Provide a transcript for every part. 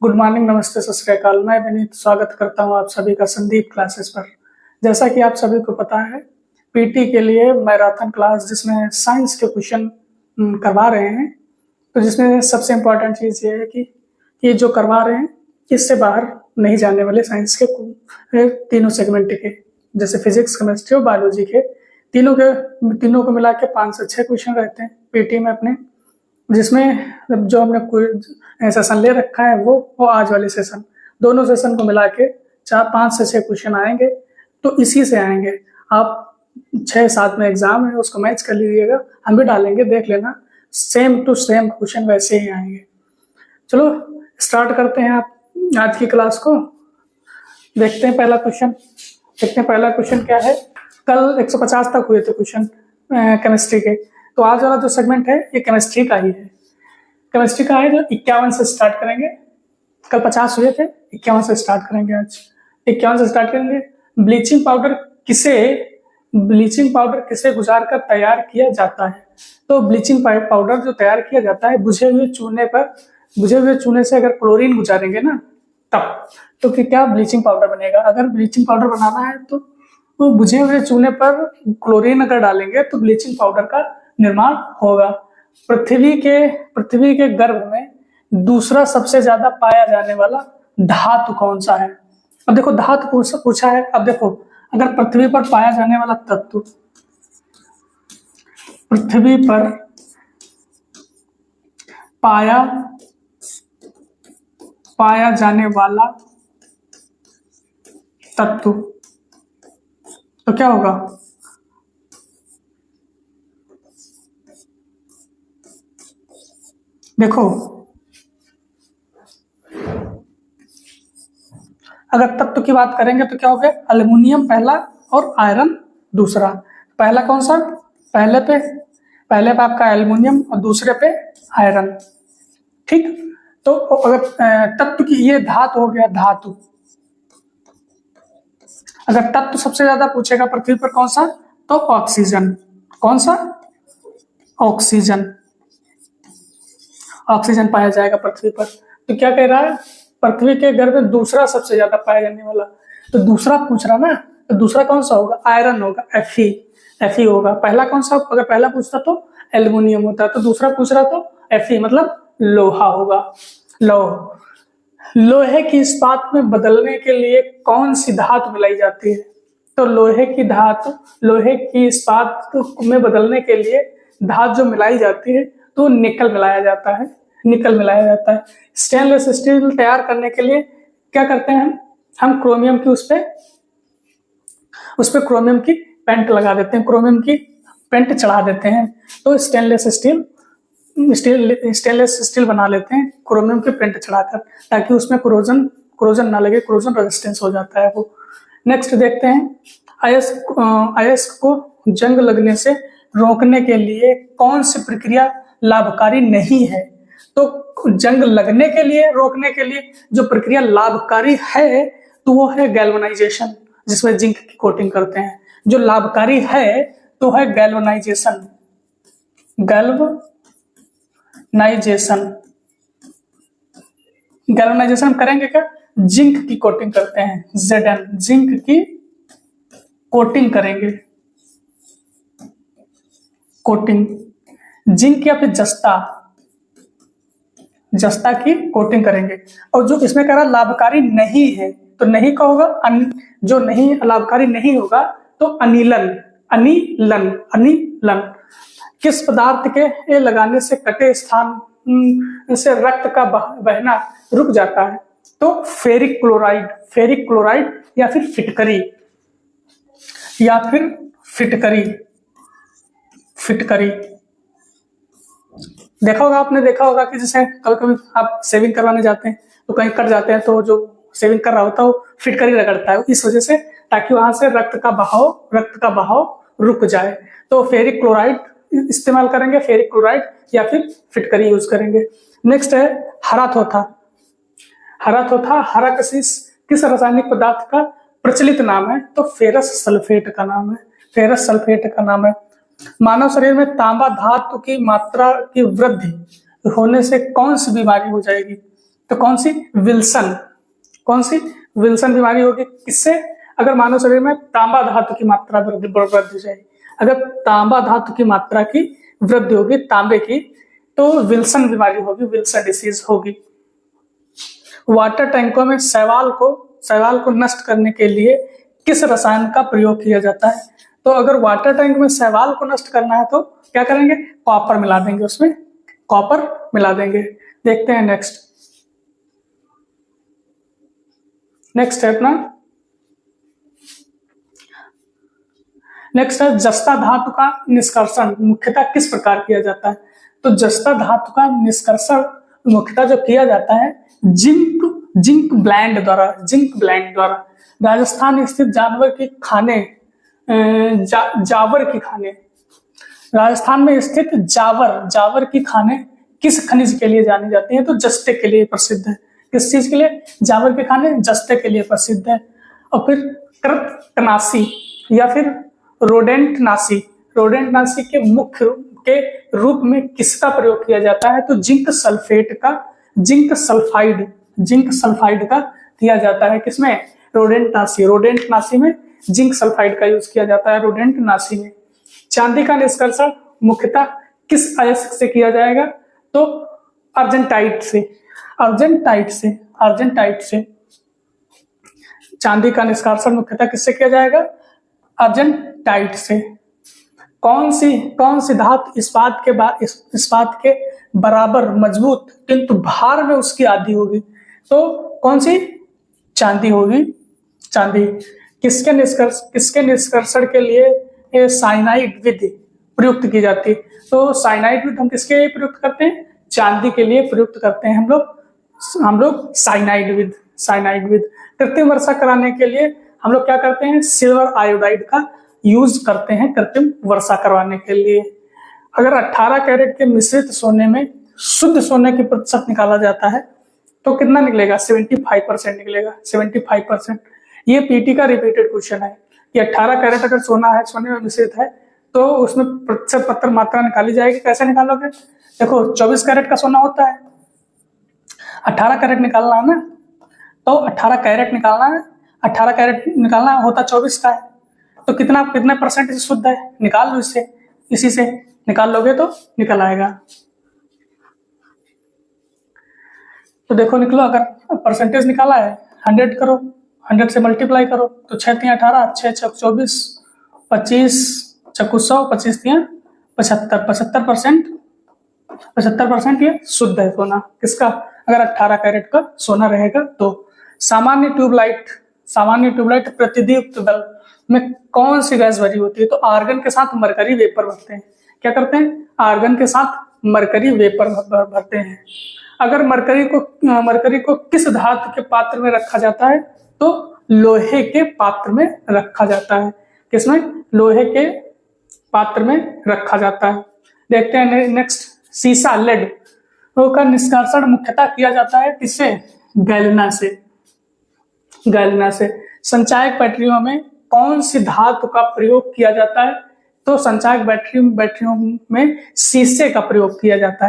Good morning, नमस्ते, सत श्री अकाल। मैं विनीत स्वागत करता हूं आप सभी का संदीप क्लासेस पर। जैसा कि आप सभी को पता है, पीटी के लिए मैराथन क्लास जिसमें साइंस के क्वेश्चन करवा रहे हैं। तो जिसमें सबसे इम्पोर्टेंट चीज़ ये है कि ये जो करवा रहे हैं इससे बाहर नहीं जाने वाले साइंस के तीनों सेगमेंट के, जैसे फिजिक्स, केमिस्ट्री और बायोलॉजी के तीनों को मिला के 5 से 6 क्वेश्चन रहते हैं पीटी में अपने। जिसमें जो हमने सेशन ले रखा है वो आज वाले सेशन, दोनों सेशन को मिला के 5 से 6 क्वेश्चन आएंगे। तो इसी से आएंगे। आप 6-7 में एग्जाम है उसको मैच कर लीजिएगा, हम भी डालेंगे, देख लेना, सेम टू सेम क्वेश्चन वैसे ही आएंगे। चलो स्टार्ट करते हैं आप आज की क्लास को। देखते हैं पहला क्वेश्चन क्या है। कल 150 तक हुए थे क्वेश्चन केमिस्ट्री के, तो आज वाला जो सेगमेंट है ये केमिस्ट्री का ही है। केमिस्ट्री का है जो 51 से स्टार्ट करेंगे। कल 50 हुए थे, 51 से स्टार्ट करेंगे। आज 51 से स्टार्ट करेंगे। ब्लीचिंग पाउडर किसे गुजार कर तैयार किया जाता है? तो ब्लीचिंग पाउडर जो तैयार किया जाता है बुझे हुए चूने से अगर क्लोरीन गुजारेंगे ना तब तो क्या ब्लीचिंग पाउडर बनेगा। अगर ब्लीचिंग पाउडर बनाना है तो बुझे हुए चूने पर क्लोरीन अगर डालेंगे तो ब्लीचिंग पाउडर का निर्माण होगा। पृथ्वी के गर्भ में दूसरा सबसे ज्यादा पाया जाने वाला धातु कौन सा है? अब देखो धातु पूछा है। अब देखो, अगर पृथ्वी पर पाया जाने वाला तत्व, पृथ्वी पर पाया जाने वाला तत्व तो क्या होगा? देखो, अगर तत्व की बात करेंगे तो क्या हो गया? एल्युमिनियम पहला और आयरन दूसरा। पहला कौन सा? पहले पे आपका एल्युमिनियम और दूसरे पे आयरन। ठीक, तो अगर तत्व की ये धातु हो गया। धातु अगर तत्व सबसे ज्यादा पूछेगा पृथ्वी पर कौन सा, तो ऑक्सीजन। कौन सा? ऑक्सीजन पाया जाएगा पृथ्वी पर। तो क्या कह रहा है? पृथ्वी के गर्भ में दूसरा सबसे ज्यादा पाया जाने वाला, तो दूसरा पूछ रहा ना, तो दूसरा कौन सा होगा? आयरन होगा, Fe होगा। पहला कौन सा? अगर पहला पूछता तो एल्युमिनियम होता, तो दूसरा पूछ रहा तो Fe मतलब लोहा होगा। लोहे की इस्पात में बदलने के लिए कौन सी धातु मिलाई जाती है? तो लोहे की इस्पात में बदलने के लिए धातु जो मिलाई जाती है तो निकल मिलाया जाता है। स्टेनलेस स्टील तैयार करने के लिए क्या करते हैं हम क्रोमियम की उस पे क्रोमियम की पेंट लगा देते हैं, क्रोमियम की पेंट चढ़ा देते हैं। तो स्टेनलेस स्टील बना लेते हैं क्रोमियम के पेंट चढ़ाकर, ताकि उसमें क्रोजन ना लगे, क्रोजन रेजिस्टेंस हो जाता है वो। नेक्स्ट देखते हैं, अयस्क को जंग लगने से रोकने के लिए कौन सी प्रक्रिया लाभकारी नहीं है? तो जंग लगने के लिए, रोकने के लिए जो प्रक्रिया लाभकारी है तो वो है गैल्वेनाइजेशन, जिसमें जिंक की कोटिंग करते हैं। जो लाभकारी है तो है गैल्वेनाइजेशन करेंगे क्या? जिंक की कोटिंग करते हैं, Zn, जिंक की कोटिंग करेंगे। जिंक या फिर जस्ता की कोटिंग करेंगे। और जो इसमें कह रहा लाभकारी नहीं है, तो नहीं का होगा जो नहीं लाभकारी नहीं होगा तो अनिलन। किस पदार्थ के लगाने से कटे स्थान से रक्त का बहना रुक जाता है? तो फेरिक क्लोराइड या फिर फिटकरी। आपने देखा होगा कि जैसे कभी आप सेविंग करवाने जाते हैं तो कहीं कट जाते हैं, तो जो सेविंग कर रहा होता है वो फिटकरी रगड़ता है, इस वजह से, ताकि वहां से रक्त का बहाव रुक जाए। तो फेरिक क्लोराइड इस्तेमाल करेंगे, फेरिक क्लोराइड या फिर फिटकरी यूज करेंगे। नेक्स्ट है हरा थोथा किस रासायनिक पदार्थ का प्रचलित नाम है? तो फेरस सल्फेट का नाम है। मानव शरीर में तांबा धातु की मात्रा की वृद्धि होने से कौन सी बीमारी हो जाएगी? तो कौन सी विल्सन बीमारी होगी? किससे? अगर मानव शरीर में तांबा धातु की मात्रा वृद्धि हो जाएगी, अगर तांबा धातु की मात्रा की वृद्धि होगी तांबे की, तो विल्सन बीमारी होगी, विल्सन डिसीज होगी। वाटर टैंकों में शैवाल को नष्ट करने के लिए किस रसायन का प्रयोग किया जाता है? तो अगर वाटर टैंक में शैवाल को नष्ट करना है तो क्या करेंगे? कॉपर मिला देंगे, उसमें कॉपर मिला देंगे। देखते हैं नेक्स्ट है अपना, नेक्स्ट है जस्ता धातु का निष्कर्षण मुख्यतः किस प्रकार किया जाता है? तो जस्ता धातु का निष्कर्षण मुख्यतः जो किया जाता है जिंक ब्लेंड द्वारा। राजस्थान स्थित जानवर की खाने जावर की खाने, राजस्थान में स्थित जावर की खाने किस खनिज के लिए जानी जाती है? तो जस्ते के लिए प्रसिद्ध है। किस चीज के लिए? जावर के खाने जस्ते के लिए प्रसिद्ध है। और फिर कृतनाशी या फिर रोडेंटनाशी के मुख्य के रूप में किसका प्रयोग किया जाता है? तो जिंक सल्फाइड का किया जाता है। किसमें? रोडेंटनाशी में जिंक सल्फाइड का यूज किया जाता है रोडेंटनाशी में। चांदी का निष्कर्षण मुख्यतः किस अयस्क से किया जाएगा? तो अर्जेंटाइट से। चांदी का निष्कर्षण मुख्यतः किससे किया जाएगा? अर्जेंटाइट से। कौन सी धातु इस्पात के बराबर मजबूत किंतु भार में उसकी आधी होगी? तो कौन सी? चांदी होगी, चांदी। किसके निष्कर्षण के लिए साइनाइड विधि प्रयुक्त की जाती है? तो साइनाइड विधि हम किसके लिए प्रयुक्त करते हैं? चांदी के लिए प्रयुक्त करते हैं हम लोग साइनाइड विधि। कृत्रिम वर्षा कराने के लिए हम लोग क्या करते हैं? सिल्वर आयोडाइड का यूज करते हैं कृत्रिम वर्षा करवाने के लिए। अगर 18 कैरेट के मिश्रित सोने में शुद्ध सोने की प्रतिशत निकाला जाता है तो कितना निकलेगा? 75% निकलेगा, 75%। ये पीटी का रिपीटेड क्वेश्चन है कि 18 कैरेट अगर सोने में मिश्रित है तो उसमें प्रतिशत पत्थर मात्रा निकाली जाएगी। कैसे निकालोगे? देखो 24 कैरेट का सोना होता है, 18 कैरेट निकालना है ना, तो 18 कैरेट निकालना होता 24 का है, तो कितने परसेंट शुद्ध है? निकाल लो इसी से निकाल लोगे तो निकल आएगा। तो देखो निकलो, अगर परसेंटेज निकाला है 100 करो, 100 से मल्टीप्लाई करो तो 6 3 18, 6 6 24, 25 चक्कू 100, 25 3 75%। 75% ये शुद्ध है सोना। किसका? अगर 18 कैरेट का सोना रहेगा तो। सामान्य ट्यूबलाइट प्रतिदीप्त बल्ब में कौन सी गैस भरी होती है? तो आर्गन के साथ मरकरी वेपर भरते हैं। क्या करते हैं? आर्गन के साथ मरकरी वेपर भरते हैं। अगर मरकरी को किस धातु के पात्र में रखा जाता है? तो लोहे के पात्र में रखा जाता है। किसमें? लोहे के पात्र में रखा जाता है। देखते हैं नेक्स्ट, सीसा लेड का निष्कर्षण मुख्यतः किया जाता है किससे? गैलिना से। संचायक बैटरियों में कौन सी धातु का प्रयोग किया जाता है? तो संचायक बैटरियों में शीशे का प्रयोग किया जाता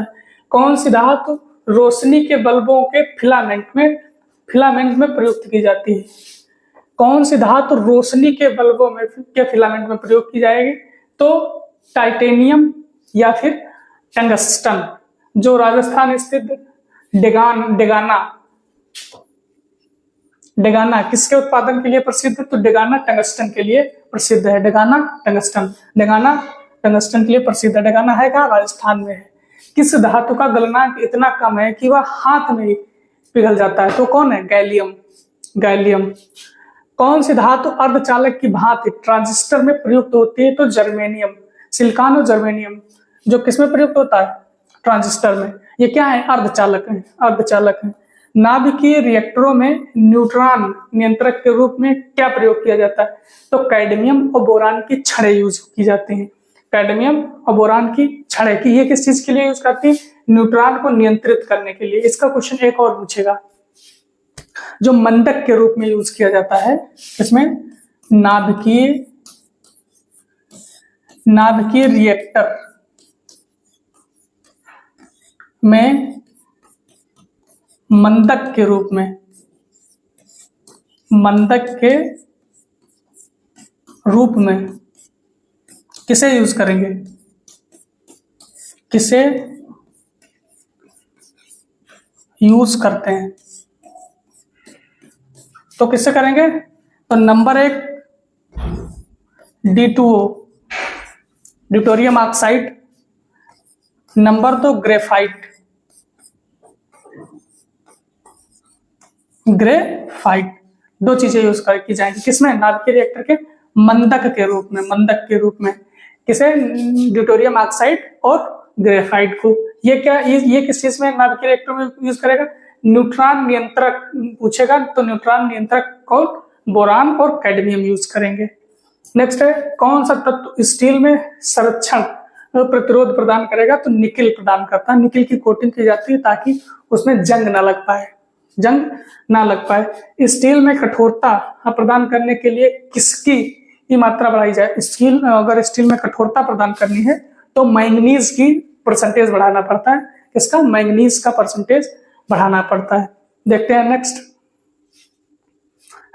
है। कौन सी धातु रोशनी के बल्बों के फिलामेंट में प्रयुक्त की जाती है? कौन सी धातु रोशनी के बल्बों में के फिलामेंट में प्रयोग की जाएगी? तो टाइटेनियम या फिर टंगस्टन। जो राजस्थान स्थित डेगाना किसके उत्पादन के लिए प्रसिद्ध है? तो डेगाना टंगस्टन के लिए प्रसिद्ध है। डेगाना टंगस्टन के लिए प्रसिद्ध है। डेगाना है कहाँ? राजस्थान में है। किस धातु का गलनांक इतना कम है कि वह हाथ में ही पिघल जाता है? तो कौन है? गैलियम। कौन सी धातु अर्धचालक की भांति ट्रांजिस्टर में प्रयुक्त होती है? तो जर्मेनियम। सिलिकॉन और जर्मेनियम जो किसमें प्रयुक्त होता है? ट्रांजिस्टर में। ये क्या है? अर्धचालक है। नाभिकीय रिएक्टरों में न्यूट्रॉन नियंत्रक के रूप में क्या प्रयोग किया जाता है? तो कैडमियम और बोरान की छड़ें यूज की जाती हैं। कैडमियम और बोरान की छड़ें की ये किस चीज के लिए यूज करती है? न्यूट्रॉन को नियंत्रित करने के लिए। इसका क्वेश्चन एक और पूछेगा। जो मंदक के रूप में यूज किया जाता है इसमें नाभिकीय रिएक्टर में मंदक के रूप में, मंदक के रूप में किसे यूज करेंगे, किसे यूज करते हैं? तो किससे करेंगे? तो number 1 D2O deuterium oxide, number 2 graphite, graphite. दो चीजें यूज की जाएंगी किसमें? नाभिकीय रिएक्टर के मंदक के रूप में, मंदक के रूप में किसे? ड्यूटेरियम ऑक्साइड और ग्रेफाइट को। ये क्या, ये किस चीज में नाभिकीय रिएक्टर में यूज करेगा? न्यूट्रॉन नियंत्रक पूछेगा तो न्यूट्रॉन नियंत्रक को बोरान और कैडमियम यूज करेंगे। नेक्स्ट है, कौन सा तत्व स्टील में संरक्षण प्रतिरोध प्रदान करेगा? तो निकिल प्रदान करता है। निकिल की कोटिंग की जाती है ताकि उसमें जंग ना लग पाए, जंग ना लग पाए। स्टील में कठोरता प्रदान करने के लिए किसकी की मात्रा बढ़ाई जाए? स्टील, अगर स्टील में कठोरता प्रदान करनी है तो मैंगनीज की परसेंटेज बढ़ाना पड़ता है। इसका मैंगनीज का परसेंटेज बढ़ाना पड़ता है। देखते हैं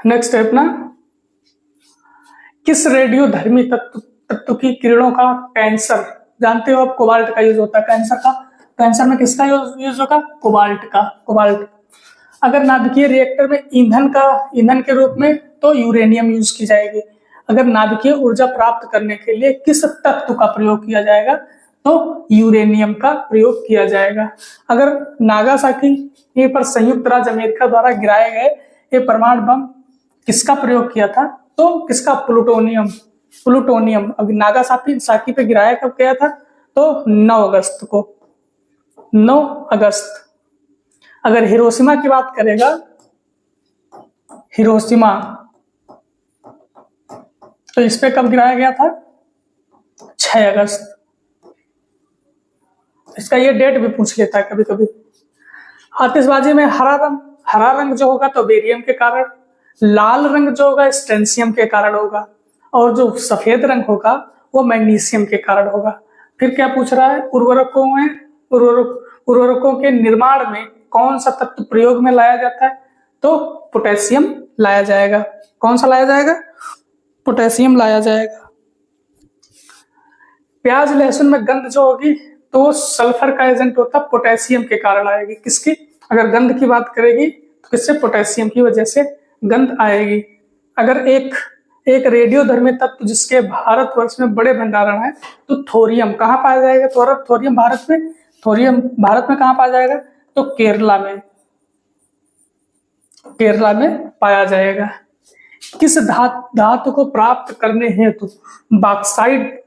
नेक्स्ट है अपना, किस रेडियोधर्मी तत्व की किरणों का कैंसर, जानते हो आप कोबाल्ट का यूज होता है कैंसर का। कैंसर में किसका यूज होगा? कोबाल्ट का। कोबाल्ट। अगर नाभिकीय रिएक्टर में ईंधन के रूप में तो यूरेनियम यूज की जाएगी। अगर नाभिकीय ऊर्जा प्राप्त करने के लिए किस तत्व का प्रयोग किया जाएगा? तो यूरेनियम का प्रयोग किया जाएगा। अगर नागासाकी पर संयुक्त राज्य अमेरिका द्वारा गिराए गए ये परमाणु बम किसका प्रयोग किया था? तो किसका? प्लूटोनियम। प्लूटोनियम। अभी नागासाकी पे गिराया कब गया था? तो 9 अगस्त को, 9 अगस्त। अगर हिरोशिमा की बात करेगा, हिरोशिमा, तो इस पे कब गिराया गया था? 6 अगस्त। इसका ये डेट भी पूछ लेता है कभी कभी। आतिशबाजी में हरा रंग जो होगा तो बेरियम के कारण, लाल रंग जो होगा स्ट्रेंसियम के कारण होगा, और जो सफेद रंग होगा वो मैग्नीशियम के कारण होगा। फिर क्या पूछ रहा है? उर्वरकों के निर्माण में कौन सा तत्व प्रयोग में लाया जाता है? तो पोटेशियम लाया जाएगा। कौन सा लाया जाएगा? पोटेशियम लाया जाएगा। प्याज लहसुन में गंध जो होगी तो सल्फर का एजेंट होता, पोटेशियम के कारण आएगी। किसकी? अगर गंध की बात करेगी तो किससे? पोटेशियम की वजह से गंध आएगी। अगर एक रेडियोधर्मी तत्व जिसके भारतवर्ष में बड़े भंडारण है तो थोरियम कहाँ पाया जाएगा? थोरियम भारत में कहाँ पाया जाएगा? तो केरला में पाया जाएगा। किस धातु को प्राप्त करने हेतु बॉक्साइट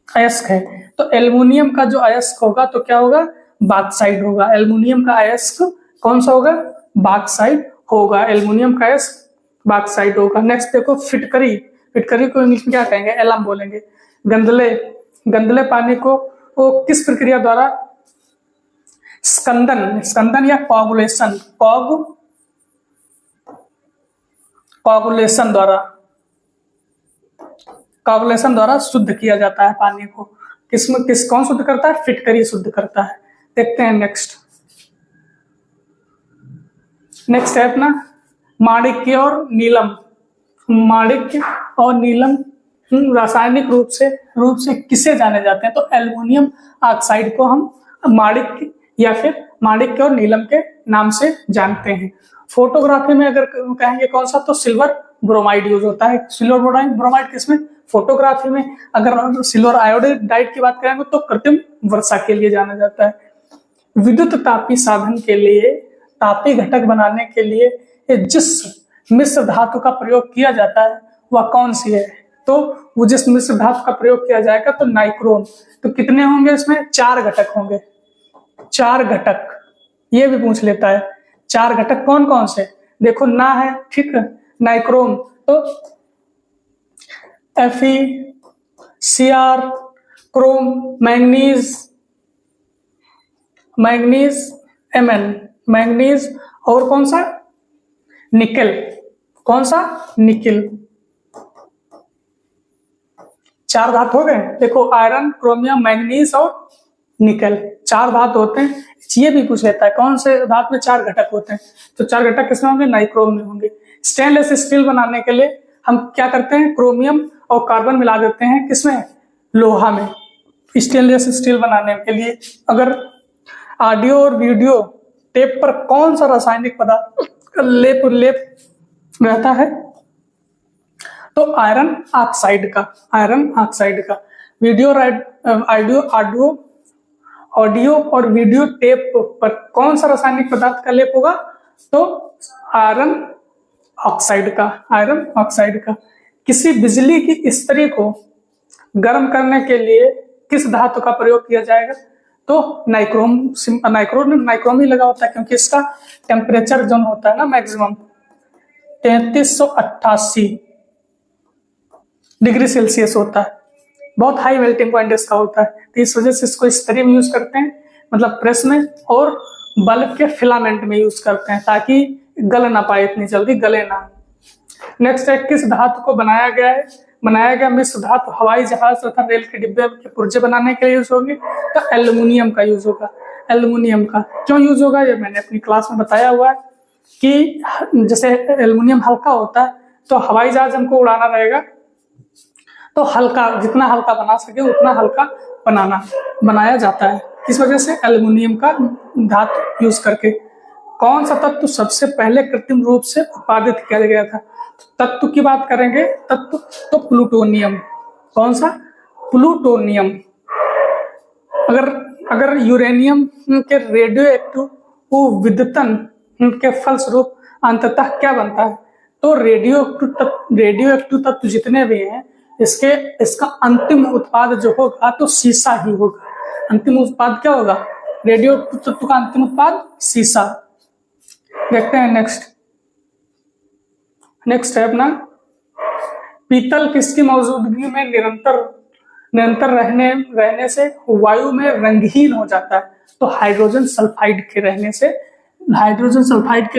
अयस्क है? तो एल्युमिनियम का जो अयस्क होगा तो क्या होगा? बॉक्साइट होगा। एल्युमिनियम का अयस्क कौन सा होगा? बॉक्साइट होगा। एल्युमिनियम का अयस्क बॉक्साइट होगा। नेक्स्ट देखो, फिटकरी को इंग्लिश में क्या कहेंगे? एलम बोलेंगे। गंदले पानी को वो किस प्रक्रिया द्वारा? स्कंदन या कोगुलेशन द्वारा शुद्ध किया जाता है पानी को। कौन शुद्ध करता है? फिटकरी शुद्ध करता है। देखते हैं नेक्स्ट है अपना माणिक्य और नीलम रासायनिक रूप से किसे जाने जाते हैं? तो एल्युमिनियम ऑक्साइड को हम माणिक्य या फिर माणिक्य और नीलम के नाम से जानते हैं। फोटोग्राफी में अगर कहेंगे कौन सा? तो सिल्वर ब्रोमाइड यूज होता है। सिल्वर ब्रोमाइड किसमें? फोटोग्राफी में। अगर सिल्वर आयोडाइड की बात करेंगे तो कृत्रिम वर्षा के लिए जाना जाता है। विद्युत तापी साधन के लिए, तापी घटक बनाने के लिए जिस मिश्र धातु का प्रयोग किया जाता है वह कौन सी है? तो वो जिस मिश्र धातु का प्रयोग किया जाएगा तो नाइक्रोम। तो कितने होंगे इसमें? 4 घटक होंगे। 4 घटक ये भी पूछ लेता है। 4 घटक कौन कौन से? देखो ना है, ठीक है, नाइक्रोम तो Fe, Cr, Chrome, manganese Mn, manganese, और कौन सा? निकेल। कौन सा? निकेल। 4 धातु हो गए। देखो आयरन, क्रोमियम, मैग्नीज और निकेल 4 धातु होते हैं। ये भी पूछ लेता है कौन से धातु में 4 घटक होते हैं, तो 4 घटक किसमें होंगे, नाइक्रोम में होंगे। स्टेनलेस स्टील बनाने के लिए हम क्या करते हैं, क्रोमियम और कार्बन मिला देते हैं किसमें, लोहा में, स्टेनलेस स्टील बनाने के लिए। अगर ऑडियो और वीडियो टेप पर कौन सा रासायनिक पदार्थ का लेप रहता है, तो आयरन ऑक्साइड का। ऑडियो और वीडियो टेप पर कौन सा रासायनिक पदार्थ का लेप होगा, तो आयरन ऑक्साइड का। किसी बिजली की इस्त्री को गर्म करने के लिए किस धातु का प्रयोग किया जाएगा, तो नाइक्रोम ही लगा होता है, क्योंकि इसका टेम्परेचर जो होता है ना मैक्सिमम 3388 डिग्री सेल्सियस होता है, बहुत हाई मेल्टिंग पॉइंट इसका होता है। तो इस वजह से इसको इस्त्री में यूज करते हैं, मतलब प्रेस में, और बल्ब के फिलामेंट में यूज करते हैं ताकि गल ना पाए, इतनी जल्दी गले ना। नेक्स्ट है, किस धातु को बनाया गया मिश्र धातु हवाई जहाज तथा रेल के डिब्बे के पुर्जे बनाने के लिए यूज होगी, तो एल्युमिनियम का यूज होगा। एल्युमिनियम का क्यों यूज होगा, ये मैंने अपनी क्लास में बताया हुआ है कि जैसे एल्युमिनियम हल्का होता है, तो हवाई जहाज हमको उड़ाना रहेगा, तो हल्का, जितना हल्का बना सके उतना हल्का बनाया जाता है। इस वजह से एल्युमिनियम का धातु यूज करके। कौन सा तत्व सबसे पहले कृत्रिम रूप से उत्पादित किया गया था, तत्व की बात करेंगे, तत्व तो प्लूटोनियम। कौन सा, प्लूटोनियम। अगर यूरेनियम के रेडियो एक्टिव विद्युतन के फलस्वरूप अंततः क्या बनता है, तो रेडियो एक्टिव तत्व जितने भी हैं इसका अंतिम उत्पाद जो होगा तो सीसा ही होगा। अंतिम उत्पाद क्या होगा, रेडियो एक्टिव तत्व का अंतिम उत्पाद सीसा। देखते हैं नेक्स्ट है अपना, पीतल किसकी मौजूदगी में निरंतर रहने से वायु में रंगहीन हो जाता है, तो हाइड्रोजन सल्फाइड के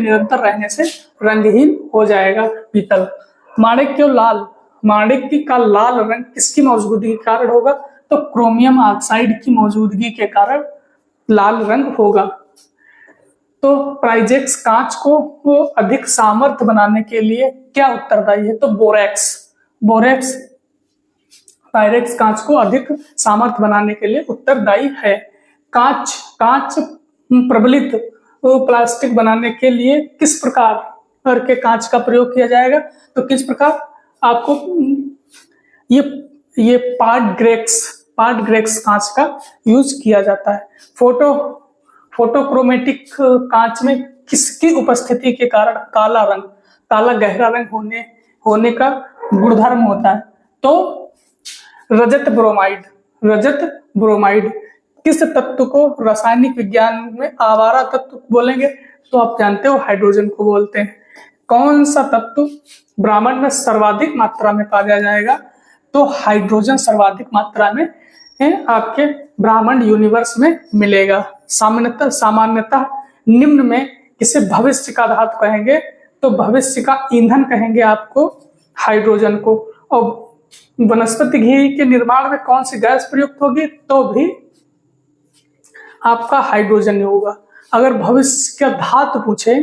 निरंतर रहने से रंगहीन हो जाएगा पीतल। माणिक्य का लाल रंग किसकी मौजूदगी के कारण होगा, तो क्रोमियम ऑक्साइड की मौजूदगी के कारण लाल रंग होगा। तो प्राइजेक्स कांच को अधिक सामर्थ्य बनाने के लिए क्या उत्तरदायी है, तो बोरेक्स पायरेक्स कांच को अधिक सामर्थ्य बनाने के लिए उत्तरदायी है। कांच प्रबलित प्लास्टिक बनाने के लिए किस प्रकार के कांच का प्रयोग किया जाएगा, तो किस प्रकार, आपको ये पार्ट ग्रेक्स कांच का यूज किया जाता है। फोटोक्रोमेटिक कांच में किसकी उपस्थिति के कारण काला गहरा रंग होने का गुणधर्म होता है, तो रजत ब्रोमाइड। किस तत्व को रासायनिक विज्ञान में आवारा तत्व बोलेंगे, तो आप जानते हो हाइड्रोजन को बोलते हैं। कौन सा तत्व ब्रह्मांड में सर्वाधिक मात्रा में पाया जाएगा, तो हाइड्रोजन सर्वाधिक मात्रा में आपके ब्रह्मांड यूनिवर्स में मिलेगा। सामान्यतः निम्न में किसे भविष्य का धातु कहेंगे, तो भविष्य का ईंधन कहेंगे आपको हाइड्रोजन को। और वनस्पति घी के निर्माण में कौन सी गैस प्रयुक्त होगी, तो भी आपका हाइड्रोजन ही होगा। अगर भविष्य का धातु पूछे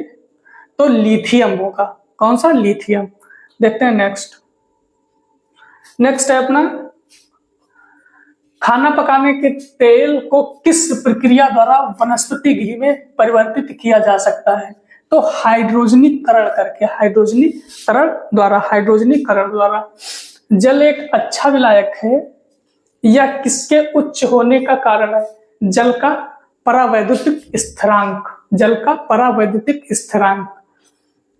तो लिथियम होगा। कौन सा, लिथियम। देखते हैं नेक्स्ट है अपना, खाना पकाने के तेल को किस प्रक्रिया द्वारा वनस्पति घी में परिवर्तित किया जा सकता है, तो हाइड्रोजनीकरण द्वारा। जल एक अच्छा विलायक है या किसके उच्च होने का कारण है, जल का परावैद्युतिक स्थिरांक।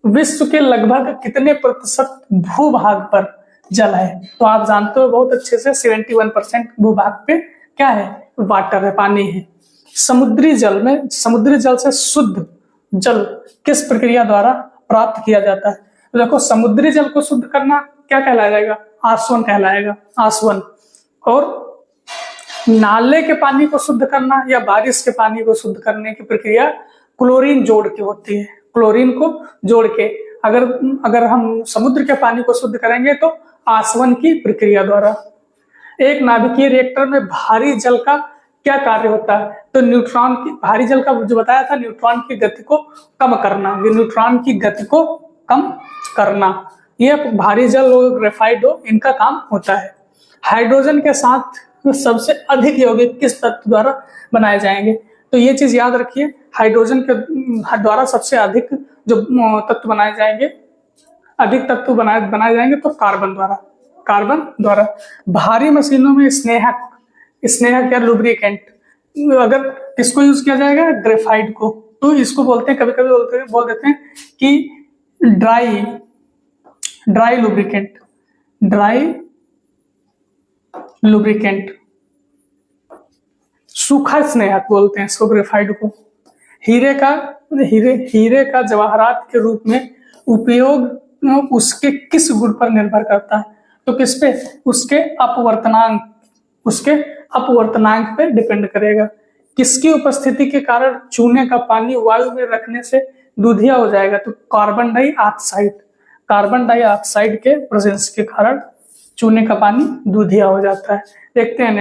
विश्व के लगभग कितने प्रतिशत भूभाग पर जल है, तो आप जानते हो बहुत अच्छे से 71% भूभाग पे क्या है, वाटर है, पानी है। समुद्री जल से शुद्ध जल किस प्रक्रिया द्वारा प्राप्त किया जाता है, तो देखो समुद्री जल को शुद्ध करना क्या कहलाएगा, आसवन कहलाएगा, आसवन। और नाले के पानी को शुद्ध करना या बारिश के पानी को शुद्ध करने की प्रक्रिया क्लोरीन जोड़ के होती है। क्लोरीन को जोड़ के अगर हम समुद्र के पानी को शुद्ध करेंगे तो आसवन की प्रक्रिया द्वारा। एक नाभिकीय रिएक्टर में भारी जल का क्या कार्य होता है? तो न्यूट्रॉन की, भारी जल का जो बताया था, न्यूट्रॉन की गति को कम करना, न्यूट्रॉन की गति को कम करना, ये भारी जल हो, ग्रेफाइट हो, इनका काम होता है। हाइड्रोजन के साथ सबसे अधिक यौगिक किस तत्व द्वारा बनाए जाएंगे? तो ये चीज याद रखिए, हाइड्रोजन के द्वारा सबसे अधिक जो तत्व बनाए जाएंगे, अधिक तत्व बनाए जाएंगे तो कार्बन द्वारा। भारी मशीनों में स्नेहक या लुब्रिकेंट, अगर किसको यूज किया जाएगा? ग्रेफाइट को। तो इसको बोलते हैं, कभी कभी बोल देते हैं कि ड्राई लुब्रिकेंट, सूखा स्नेहक बोलते हैं इसको, ग्रेफाइट को। हीरे का जवाहरात के रूप में उपयोग उसके किस गुण पर निर्भर करता है? तो किस पे? उसके अपवर्तनांक पे डिपेंड करेगा। किसकी उपस्थिति के कारण चूने का पानी वायु में रखने से दूधिया हो जाएगा? तो कार्बन डाइऑक्साइड के प्रेजेंस के कारण चूने का पानी दूधिया हो जाता है। देखते हैं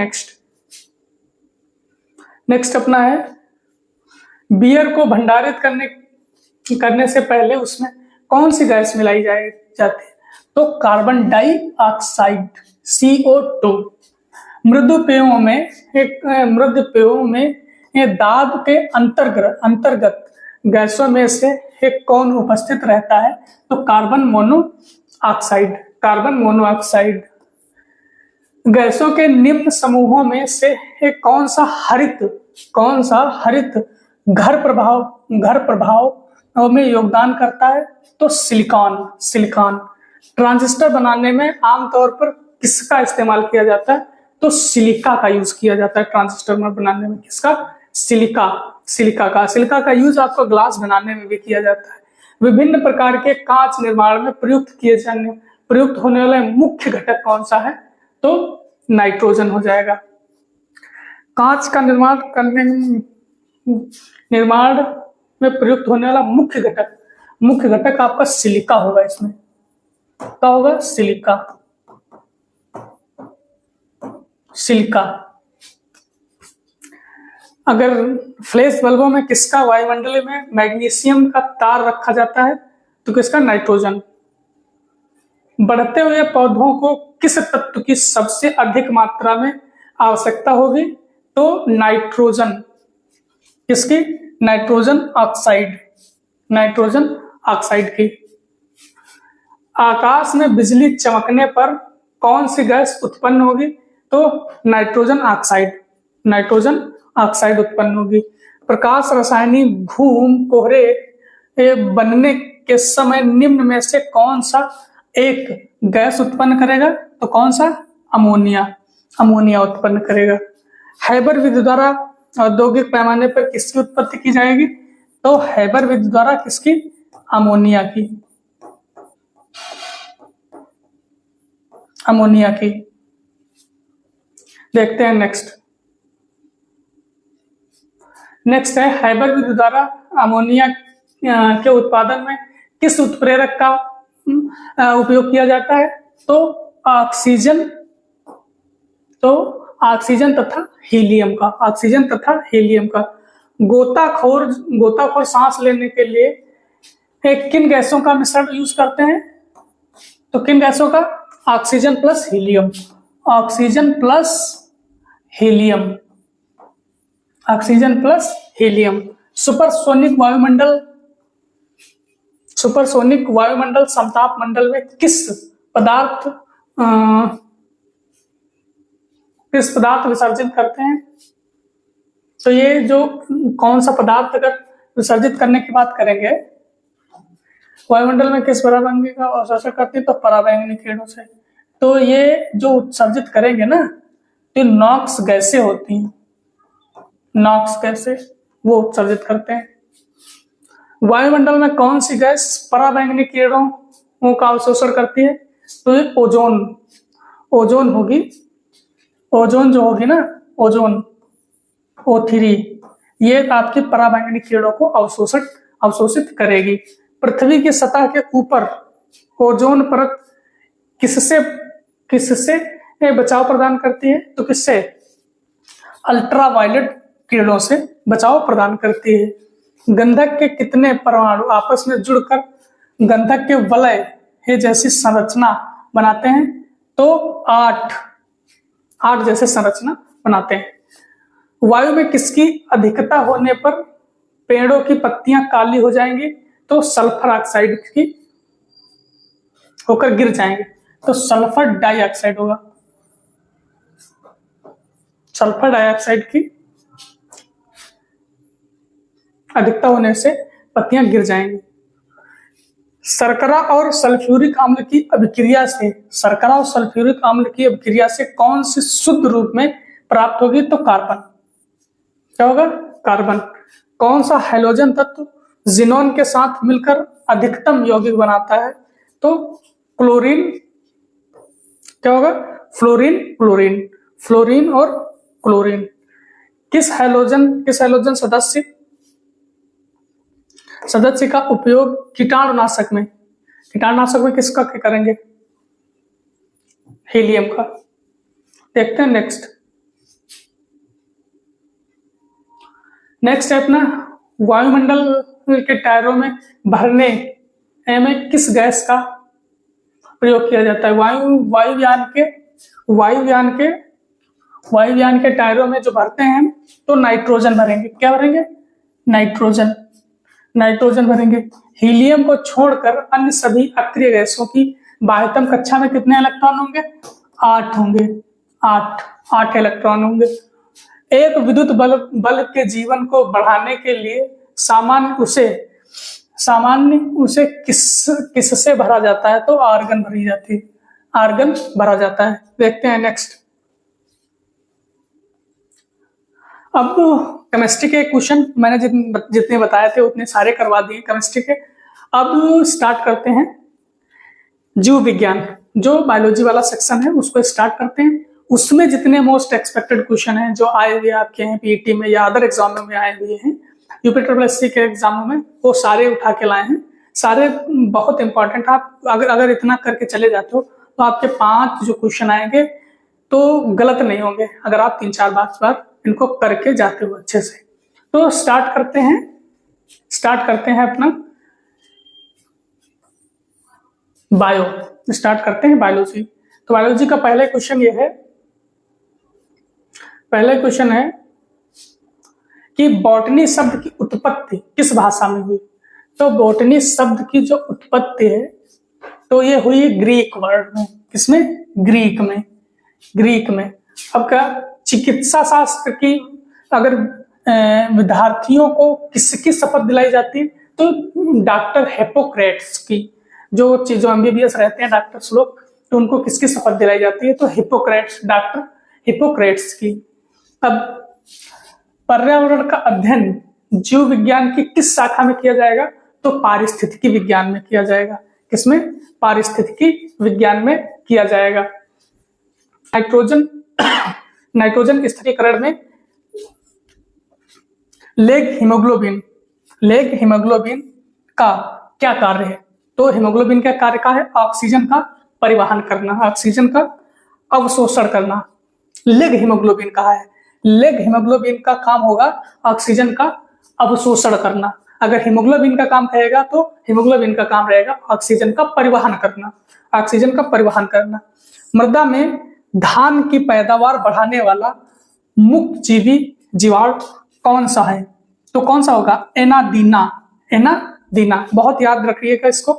नेक्स्ट अपना है, बियर को भंडारित करने से पहले उसमें कौन सी गैस मिलाई जाती है? तो कार्बन डाइऑक्साइड, CO2। मृदु पेयों में दाब के अंतर्गत गैसों में से एक कौन उपस्थित रहता है? तो कार्बन मोनोऑक्साइड। गैसों के निम्न समूहों में से एक कौन सा हरित घर प्रभाव में योगदान करता है? तो सिलिकॉन। ट्रांजिस्टर बनाने में आमतौर पर किसका इस्तेमाल किया जाता है? तो सिलिका का यूज किया जाता है ट्रांजिस्टर बनाने में। किसका? सिलिका का यूज आपको ग्लास बनाने में भी किया जाता है। विभिन्न प्रकार के कांच निर्माण में प्रयुक्त होने वाला मुख्य घटक कौन सा है? तो नाइट्रोजन हो जाएगा। कांच का निर्माण में प्रयुक्त होने वाला मुख्य घटक आपका सिलिका होगा। इसमें क्या होगा? सिलिका। अगर फ्लैश बल्बों में किसका वायुमंडल में मैग्नीशियम का तार रखा जाता है? तो किसका? नाइट्रोजन। बढ़ते हुए पौधों को किस तत्व की सबसे अधिक मात्रा में आवश्यकता होगी? तो नाइट्रोजन। किसकी? नाइट्रोजन ऑक्साइड की। आकाश में बिजली चमकने पर कौन सी गैस उत्पन्न होगी? तो नाइट्रोजन ऑक्साइड उत्पन्न होगी। प्रकाश रासायनिक घूम कोहरे बनने के समय निम्न में से कौन सा एक गैस उत्पन्न करेगा? तो कौन सा? अमोनिया उत्पन्न करेगा। हैबर विधि द्वारा औद्योगिक पैमाने पर किसकी उत्पत्ति की जाएगी? तो हैबर विधि द्वारा किसकी? अमोनिया की। देखते हैं नेक्स्ट है, हैबर विधि द्वारा अमोनिया के उत्पादन में किस उत्प्रेरक का उपयोग किया जाता है? तो ऑक्सीजन तथा हीलियम का। गोताखोर सांस लेने के लिए किन गैसों का मिश्रण यूज करते हैं? तो किन गैसों का? Oxygen plus helium. सुपरसोनिक वायुमंडल समताप मंडल में किस पदार्थ विसर्जित करते हैं? तो ये जो कौन सा पदार्थ अगर विसर्जित करने की बात करेंगे, वायुमंडल में किस पराबैंगनी का अवशोषण करती है? तो पराबैंगनी किरणों से। तो ये जो उत्सर्जित करेंगे ना, तो नॉक्स गैसें होती हैं, वो उत्सर्जित करते हैं। वायुमंडल में कौन सी गैस पराबैंगनी किरणों का अवशोषण करती है? तो ये ओजोन होगी। ओजोन जो होगी ना, O3, ये आपकी पराबैंगनी किरणों को अवशोषित करेगी। पृथ्वी की सतह के ऊपर ओजोन परत किससे बचाव प्रदान करती है? तो किससे? अल्ट्रावायलेट किरणों से बचाव प्रदान करती है। गंधक के कितने परमाणु आपस में जुड़कर गंधक के वलय है जैसी संरचना बनाते हैं? तो 8 जैसे संरचना बनाते हैं। वायु में किसकी अधिकता होने पर पेड़ों की पत्तियां काली हो जाएंगी? तो सल्फर ऑक्साइड की होकर गिर जाएंगे, तो सल्फर डाइऑक्साइड होगा। सल्फर डाइऑक्साइड की अधिकता होने से पत्तियां गिर जाएंगी। शर्करा और सल्फ्यूरिक अम्ल की अभिक्रिया से, शर्करा और सल्फ्यूरिक अम्ल की अभिक्रिया से कौन सी शुद्ध रूप में प्राप्त होगी? तो कार्बन। क्या होगा? कार्बन। कौन सा हैलोजन तत्व जिनोन के साथ मिलकर अधिकतम यौगिक बनाता है? तो क्लोरीन। क्या होगा? Fluorine, chlorine. फ्लोरीन और क्लोरीन। किस हैलोजन सदस्य का उपयोग कीटाणुनाशक में किसका करेंगे? हीलियम का। देखते हैं नेक्स्ट है अपना वायुमंडल के टायरों में भरने में किस गैस का प्रयोग किया जाता है? वायुयान के टायरों में जो भरते हैं तो नाइट्रोजन भरेंगे। क्या भरेंगे? नाइट्रोजन भरेंगे। हीलियम को छोड़कर अन्य सभी अक्रिय गैसों की बाह्यतम कक्षा में कितने इलेक्ट्रॉन होंगे? 8 होंगे। 8 इलेक्ट्रॉन होंगे। एक विद्युत बल्ब के जीवन को बढ़ाने के लिए सामान्य उसे किससे भरा जाता है? तो आर्गन भरी जाती है। आर्गन भरा जाता है। देखते हैं नेक्स्ट। अब केमिस्ट्री के क्वेश्चन मैंने जितने बताए थे उतने सारे करवा दिए केमिस्ट्री के। अब स्टार्ट करते हैं जीव विज्ञान, जो बायोलॉजी वाला सेक्शन है उसको स्टार्ट करते हैं। उसमें जितने मोस्ट एक्सपेक्टेड क्वेश्चन हैं जो आए हुए आपके हैं पीईटी में या अदर एग्जामों में आए हुए हैं, यूपीट्रिपल के एग्जामों में, वो सारे उठा के लाए हैं। सारे बहुत इंपॉर्टेंट। आप अगर इतना करके चले जाते हो तो आपके 5 जो क्वेश्चन आएंगे तो गलत नहीं होंगे, अगर आप 3-4 बार इनको करके जाते हो अच्छे से। तो स्टार्ट करते हैं अपना बायोलॉजी। तो बायोलॉजी का पहला क्वेश्चन है कि बॉटनी शब्द की उत्पत्ति किस भाषा में हुई? तो बॉटनी शब्द की जो उत्पत्ति है तो ये हुई ग्रीक वर्ड में। किसमें? ग्रीक में। अब क्या चिकित्सा शास्त्र की अगर विद्यार्थियों को किसकी शपथ दिलाई जाती है? तो डॉक्टर हिप्पोक्रेट्स की। जो एमबीबीएस रहते हैं डॉक्टर्स लोग, तो उनको किसकी शपथ दिलाई जाती है? तो डॉक्टर हिप्पोक्रेट्स की। अब पर्यावरण का अध्ययन जीव विज्ञान की किस शाखा में किया जाएगा? तो पारिस्थितिकी विज्ञान में किया जाएगा। किसमें? पारिस्थितिकी विज्ञान में किया जाएगा। नाइट्रोजन स्थिरीकरण में लेग हीमोग्लोबिन का क्या कार्य है? तो हीमोग्लोबिन का कार्य क्या है? ऑक्सीजन का परिवहन करना, ऑक्सीजन का अवशोषण करना। लेग हीमोग्लोबिन कहा है। लेग हीमोग्लोबिन का काम होगा ऑक्सीजन का अवशोषण करना। अगर हीमोग्लोबिन का काम कहेगा तो हीमोग्लोबिन का काम रहेगा ऑक्सीजन का परिवहन करना। मृदा में धान की पैदावार बढ़ाने वाला मुक्त जीवाणु कौन सा है? तो कौन सा होगा? एनादीना। बहुत याद रखिएगा इसको।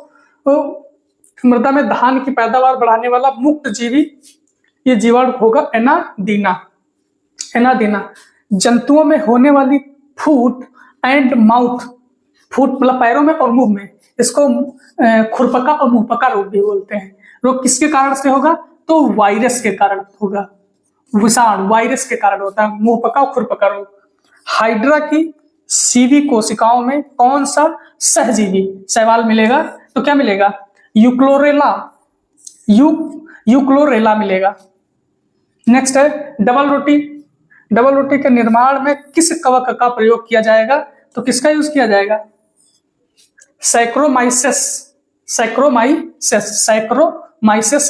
तो मृदा में धान की पैदावार बढ़ाने वाला मुक्त ये जीवाणु होगा एनादीना। जंतुओं में होने वाली फूट एंड माउथ, फूट मतलब पैरों में और मुंह में, इसको खुरपका और मुंहपका रोग भी बोलते हैं। रोग किसके कारण से होगा? तो वायरस के कारण होगा। विषाणु वायरस के कारण होता है मुंहपका और खुरपका रोग। हाइड्रा की सीवी कोशिकाओं में कौन सा सहजीवी शैवाल मिलेगा? तो क्या मिलेगा? यूक्लोरेला मिलेगा। नेक्स्ट है डबल रोटी के निर्माण में किस कवक का प्रयोग किया जाएगा? तो किसका यूज किया जाएगा? सैक्रोमाइसेस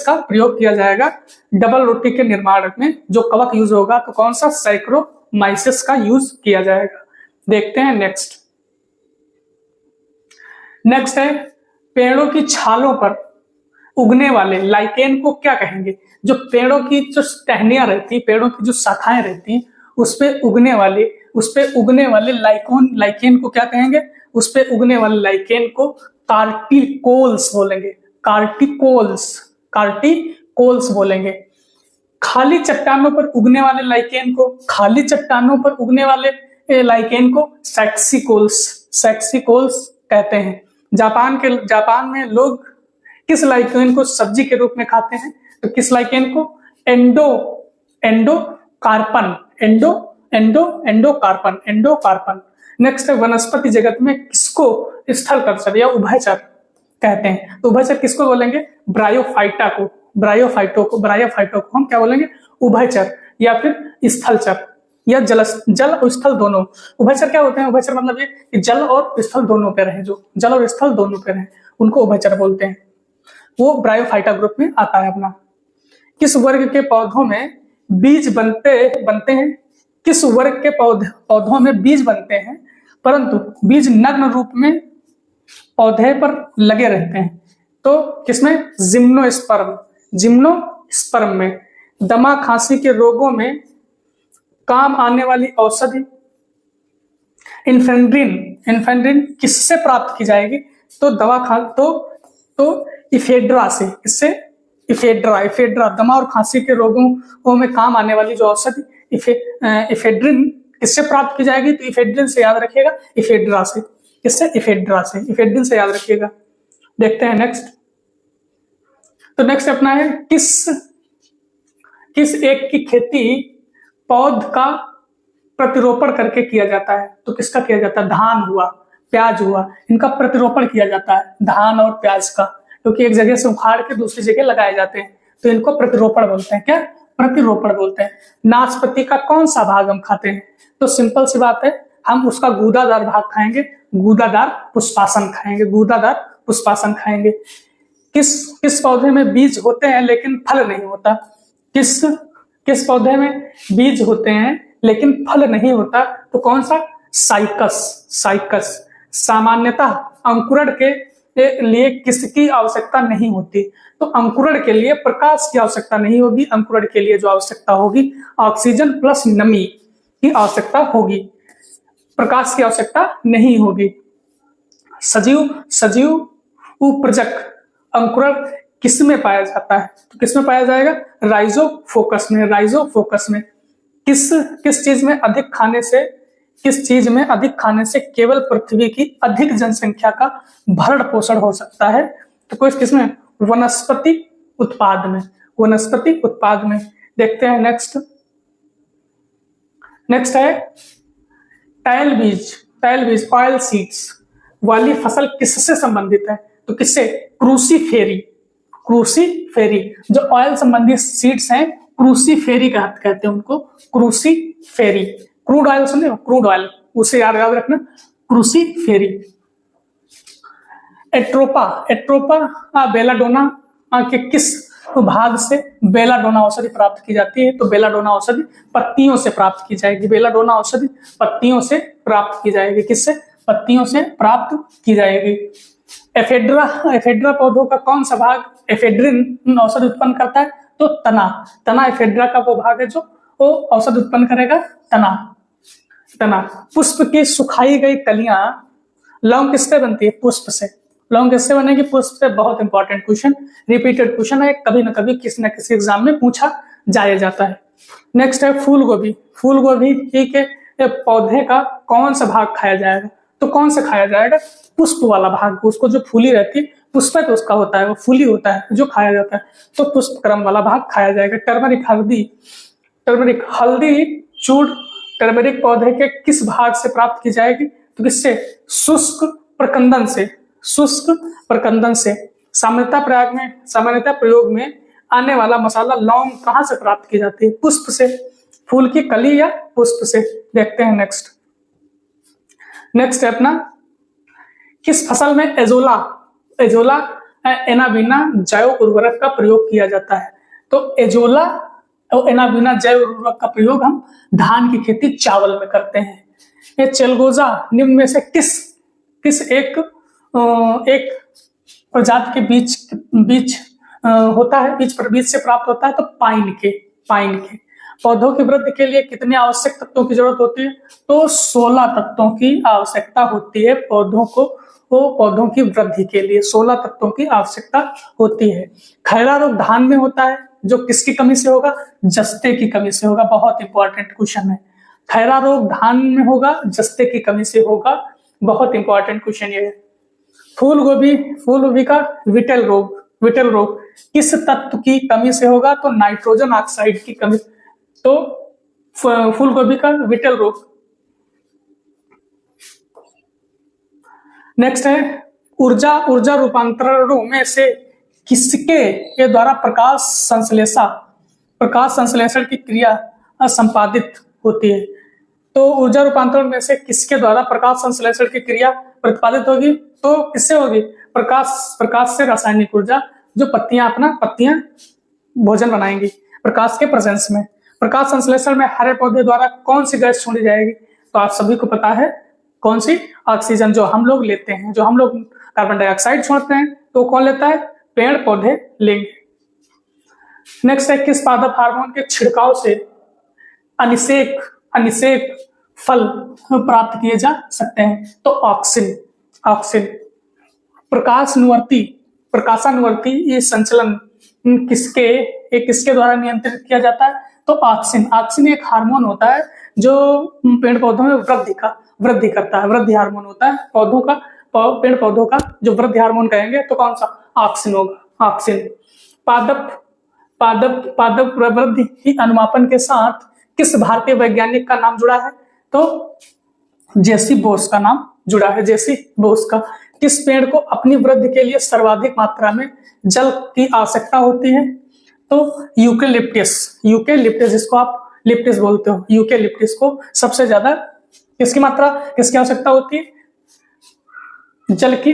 का प्रयोग किया जाएगा डबल रोटी के निर्माण में। जो कवक यूज होगा तो कौन सा? माइसिस का यूज किया जाएगा। देखते हैं नेक्स्ट है पेड़ों की छालों पर उगने वाले लाइकेन को क्या कहेंगे? जो पेड़ों की जो टहनियां रहती, पेड़ों की जो शाखाएं रहती, उस पे उगने वाले लाइकेन को क्या कहेंगे? उस पे उगने वाले लाइकेन को कार्टिकोल्स बोलेंगे। कार्टिकोल्स बोलेंगे। खाली चट्टानों पर उगने वाले लाइकेन को सैक्सिकोल्स कहते हैं। जापान में लोग किस लाइकेन को सब्जी के रूप में खाते हैं? तो किस लाइकेन को? एंडोकार्पन। नेक्स्ट है वनस्पति जगत में किसको स्थल कर्षक या उभयचर कहते हैं? तो उभयचर किसको बोलेंगे? ब्रायोफाइटो को हम क्या बोलेंगे? उभयचर या फिर स्थलचर या जल और स्थल दोनों। उभयचर क्या होते हैं? उभयचर मतलब ये कि जल और स्थल दोनों पे रहे, जो जल और स्थल दोनों पे रहे उनको उभयचर बोलते हैं। वो ब्रायोफाइटा ग्रुप में आता है अपना। किस वर्ग के पौधों में बीज बनते हैं? किस वर्ग के पौधों में बीज बनते हैं परंतु बीज नग्न रूप में पौधे पर लगे रहते हैं? तो किसमें? जिम्नोस्पर्म में। दमा खांसी के रोगों में काम आने वाली औषधि इन्फेड्रिन किससे प्राप्त की जाएगी? तो इफेड्रा से। किससे? इफेड्रा दमा और खांसी के रोगों में काम आने वाली जो औषधि इफेड्रिन किससे प्राप्त की जाएगी? तो इफेड्रिन से याद रखिएगा, इफेड्रा से। किससे? इफेड्रिन से याद रखिएगा। देखते हैं नेक्स्ट। तो नेक्स्ट अपना है किस एक की खेती पौध का प्रतिरोपण करके किया जाता है? तो किसका किया जाता है? धान हुआ, प्याज हुआ, इनका प्रतिरोपण किया जाता है, धान और प्याज का, क्योंकि एक जगह से उखाड़ के दूसरी जगह लगाए जाते हैं, तो इनको प्रतिरोपण बोलते हैं। क्या? प्रतिरोपण बोलते हैं। नाशपाती का कौन सा भाग हम खाते हैं? तो सिंपल सी बात है, हम उसका गूदादार भाग खाएंगे, गूदादार पुष्पासन खाएंगे। किस पौधे में बीज होते हैं लेकिन फल नहीं होता? किस पौधे में बीज होते हैं लेकिन फल नहीं होता? तो कौन सा? साइकस। सामान्यतः अंकुरण के लिए किसकी आवश्यकता नहीं होती? तो अंकुरण के लिए प्रकाश की आवश्यकता नहीं होगी। अंकुरण के लिए जो आवश्यकता होगी ऑक्सीजन प्लस नमी की आवश्यकता होगी, प्रकाश की आवश्यकता नहीं होगी। सजीव उपजक अंकुरण किसमें पाया जाता है? तो किसमें पाया जाएगा? राइजोफोकस में। किस चीज में अधिक खाने से केवल पृथ्वी की अधिक जनसंख्या का भरण पोषण हो सकता है? तो कोई किसमें? वनस्पति उत्पाद में। देखते हैं नेक्स्ट है टाइल बीज ऑयल सीड्स वाली फसल किससे संबंधित है? तो किससे? क्रूसीफेरी। जो ऑयल संबंधित सीड्स हैं क्रूसीफेरी कहते हैं उनको, क्रूसीफेरी। क्रूड ऑयल सुने? क्रूड ऑयल, उसे याद रखना, क्रूसीफेरी। एट्रोपा बेलाडोना के किस भाग से बेलाडोना औषधि प्राप्त की जाती है? तो बेलाडोना औषधि पत्तियों से प्राप्त की जाएगी। किससे? पत्तियों से प्राप्त की जाएगी। एफेड्रा पौधों का कौन सा भाग एफेड्रिन औषधि उत्पन्न करता है? तो तना एफेड्रा का वो भाग है जो वो औषधि उत्पन्न करेगा, तना। पुष्प की सुखाई गई कलियां लौंग किससे बनती है? पुष्प से। लौंग किससे बनेगी? पुष्प से। बहुत इंपॉर्टेंट क्वेश्चन, रिपीटेड क्वेश्चन है, कभी ना कभी किसी न किसी एग्जाम में पूछा जाता है। नेक्स्ट है फूलगोभी के पौधे का कौन सा भाग खाया जाएगा? तो कौन सा खाया जाएगा? पुष्प वाला भाग। उसको जो फूली रहती है, पुष्पक उसका होता है, वो फूली होता है जो खाया जाता है, तो पुष्प क्रम वाला भाग खाया जाएगा। टर्मरिक हल्दी चूर्ण टर्मरिक पौधे के किस भाग से प्राप्त की जाएगी? तो किससे? शुष्क प्रकंदन से। सामान्यतः प्रयोग में आने वाला मसाला लौंग कहां से प्राप्त की जाती है? पुष्प से। फूल की कली या पुष्प से। देखते हैं नेक्स्ट है अपना किस फसल में एजोला एनाबीना जैव उर्वरक का प्रयोग किया जाता है? तो एजोला और बिना जैव उर्वरक का प्रयोग हम धान की खेती चावल में करते हैं। ये चलगोजा निम्न में से किस एक प्रजाति के बीज होता है, बीज से प्राप्त होता है? तो पाइन के पौधों की वृद्धि के लिए कितने आवश्यक तत्वों की जरूरत होती है? तो 16 तत्वों की आवश्यकता होती है पौधों की वृद्धि के लिए 16 तत्वों की आवश्यकता होती है। खैरा रोग धान में होता है, जो किसकी कमी से होगा? जस्ते की कमी से होगा। बहुत इंपॉर्टेंट क्वेश्चन है। खैरा रोग धान में होगा, जस्ते की कमी से होगा। बहुत इंपॉर्टेंट क्वेश्चन ये है। फूल गोभी का विटेल रोग किस तत्व की कमी से होगा? तो नाइट्रोजन ऑक्साइड की कमी। तो फूल गोभी का विटेल रोग। नेक्स्ट है ऊर्जा रूपांतरणों में से किसके के द्वारा प्रकाश संश्लेषण की क्रिया संपादित होती है? तो ऊर्जा रूपांतरण में से किसके द्वारा प्रकाश संश्लेषण की क्रिया प्रतिपादित होगी? तो किससे होगी? प्रकाश से रासायनिक ऊर्जा, जो पत्तियां भोजन बनाएंगी प्रकाश के प्रेजेंस में। प्रकाश संश्लेषण में हरे पौधे द्वारा कौन सी गैस छोड़ी जाएगी? तो आप सभी को पता है कौन सी? ऑक्सीजन, जो हम लोग लेते हैं। जो हम लोग कार्बन डाइऑक्साइड छोड़ते हैं तो कौन लेता है? पेड़ पौधे लेंगे। नेक्स्ट है किस पादप हार्मोन के छिड़काव से अनिषेक फल प्राप्त किए जा सकते हैं? तो ऑक्सिन। प्रकाशानुवर्ती ये संचलन किसके द्वारा नियंत्रित किया जाता है? तो ऑक्सिन एक हार्मोन होता है जो पेड़ पौधों में वृद्धि करता है। वृद्धि हार्मोन होता है पेड़ पौधों का जो वृद्धि हार्मोन कहेंगे तो कौन सा? ऑक्सिन होगा। ऑक्सिन। पादप वृद्धि की अनुमापन के साथ किस भारतीय वैज्ञानिक का नाम जुड़ा है? तो जेसी बोस का नाम जुड़ा है। जेसी बोस का। किस पेड़ को अपनी वृद्धि के लिए सर्वाधिक मात्रा में जल की आवश्यकता होती है? तो यूकेलिप्टस, जिसको आप लिप्टिस बोलते हो, यूकेलिप्टस को सबसे ज्यादा किसकी आवश्यकता होती है? जल की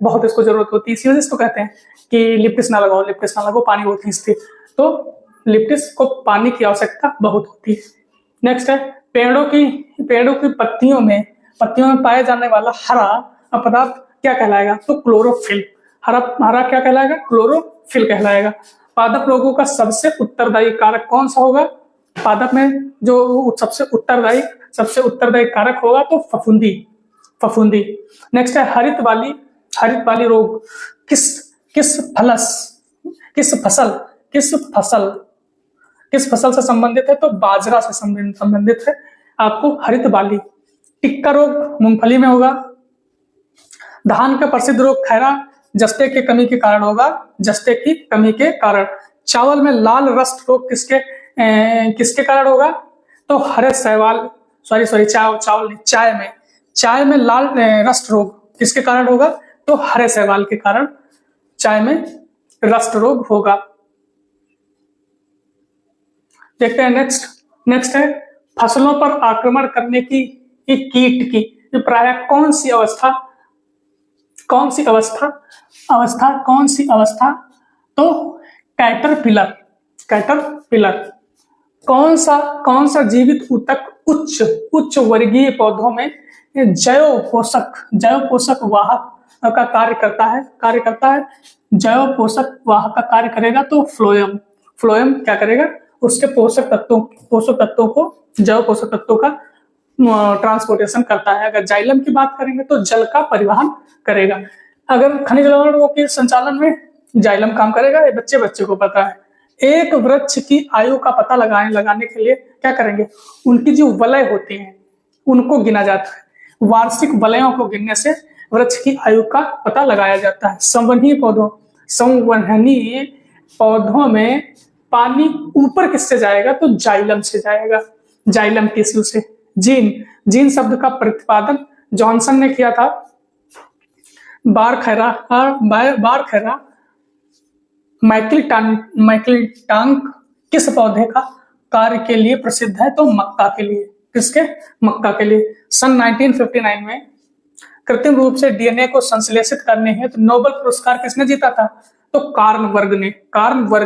बहुत इसको जरूरत होती है। इसी वजह से तो कहते हैं कि लिप्टिस ना लगाओ, पानी बहुत खींचती। तो लिप्टिस को पानी की आवश्यकता बहुत होती है। नेक्स्ट है पेड़ों की पत्तियों में पाया जाने वाला हरा पदार्थ क्या कहलाएगा? तो क्लोरोफिल। हरा क्या कहलाएगा? क्लोरोफिल कहलाएगा। पादप रोगों का सबसे उत्तरदायी कारक कौन सा होगा? पादप में जो सबसे उत्तरदायी कारक होगा तो फफूंदी। नेक्स्ट है हरित वाली रोग किस फसल से संबंधित है? तो बाजरा से संबंधित है आपको हरित वाली। टिक्का रोग मूंगफली में होगा। धान का प्रसिद्ध रोग खैरा जस्ते की कमी के कारण होगा। चावल में लाल रस्ट रोग किसके कारण होगा? तो हरे शैवाल चाय में लाल रस्ट रोग किसके कारण होगा? तो हरे शैवाल के कारण चाय में रस्ट रोग होगा। देखते हैं नेक्स्ट है फसलों पर आक्रमण करने की कीट की प्रायः कौन सी अवस्था? तो कैटरपिलर। कौन सा जीवित ऊतक उच्च वर्गीय पौधों में जैव पोषक वाहक का कार्य करता है। जैव पोषक वाहक का कार्य करेगा तो फ्लोएम क्या करेगा? उसके पोषक तत्वों को जैव पोषक तत्वों का ट्रांसपोर्टेशन करता है। अगर जाइलम की बात करेंगे तो जल का परिवहन करेगा। अगर खनिज लवणों के संचालन में जाइलम काम करेगा, ये बच्चे को पता है। एक वृक्ष की आयु का पता लगाने के लिए क्या करेंगे? उनकी जो वलय होती हैं उनको गिना जाता है। वार्षिक वलयों को गिनने से वृक्ष की आयु का पता लगाया जाता है। संवहनीय पौधों में पानी ऊपर किससे जाएगा? तो जाइलम से जाएगा। जाइलम टिश्यू से। जीन शब्द का प्रतिपादन जॉनसन ने किया था। बार खैरा मैक्लिटांक किस पौधे का कार्य के लिए प्रसिद्ध है? तो मक्का के लिए। किसके? मक्का के लिए। सन 1959 में कृत्रिम रूप से डीएनए को संश्लेषित करने हेतु नोबेल पुरस्कार किसने जीता था? तो कार्ल वर्ग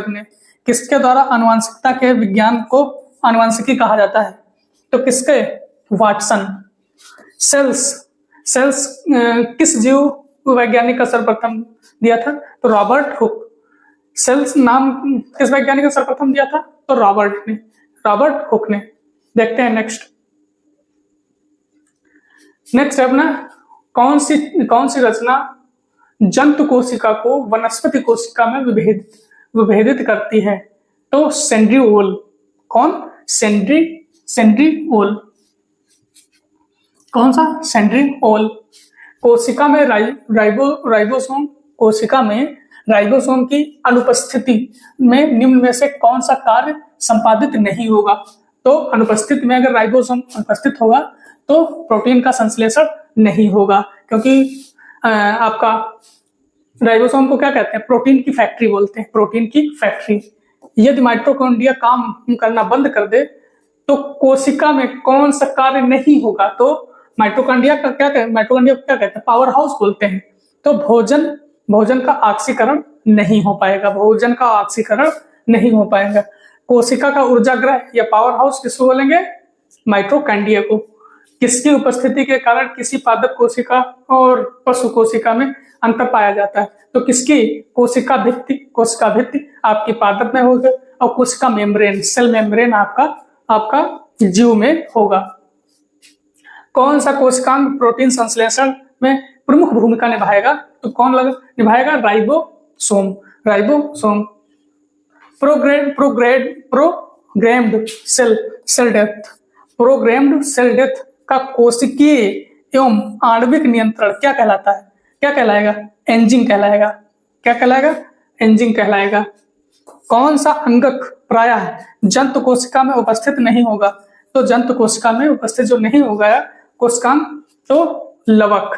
ने। किसके द्वारा आनुवंशिकता के विज्ञान को आनुवंशिकी कहा जाता है? तो किसके? वाटसन। सेल्स किस जीव वैज्ञानिक का सर्वप्रथम दिया था? तो रॉबर्ट हुक। सेल्स नाम किस वैज्ञानिक ने सर्वप्रथम दिया था? तो रॉबर्ट हुक ने। देखते हैं नेक्स्ट है अपना, कौन सी रचना जंतु कोशिका को वनस्पति कोशिका में विभेदित करती है? तो सेंट्रिओल। कौन? सेंट्रिओल। कौन सा? सेंट्रिओल। कोशिका में राइबोसोम की अनुपस्थिति में निम्न में से कौन सा कार्य संपादित नहीं होगा? तो अनुपस्थित में अगर राइबोसोम अनुपस्थित होगा तो प्रोटीन का संश्लेषण नहीं होगा, क्योंकि आपका राइबोसोम को क्या कहते हैं? प्रोटीन की फैक्ट्री बोलते हैं, प्रोटीन की फैक्ट्री। यदि माइटोकॉन्ड्रिया काम करना बंद कर दे तो कोशिका में कौन सा कार्य नहीं होगा? तो माइटोकॉन्ड्रिया को क्या कहते हैं? पावर हाउस बोलते हैं। तो भोजन का ऑक्सीकरण नहीं हो पाएगा। कोशिका का ऊर्जाग्रह या पावर हाउस किसको बोलेंगे? माइटोकॉन्ड्रिया को। किसकी उपस्थिति के कारण किसी पादप कोशिका और पशु कोशिका में अंतर पाया जाता है? तो किसकी? कोशिका भित्ति आपकी पादप में होगा और कोशिका मेम्ब्रेन, सेल मेम्ब्रेन आपका जीव में होगा। कौन सा कोशिकांग प्रोटीन संश्लेषण में प्रमुख भूमिका निभाएगा? तो कौन निभाएगा? राइबोसोम। प्रोग्राम्ड सेल डेथ का कोशिकीय एवं आणविक नियंत्रण क्या कहलाता है? क्या कहलाएगा? एंजिंग कहलाएगा। कौन सा अंगक प्रायः जंतु कोशिका में उपस्थित नहीं होगा? तो जंतु कोशिका में उपस्थित जो नहीं होगा कोशिकांग, तो लवक।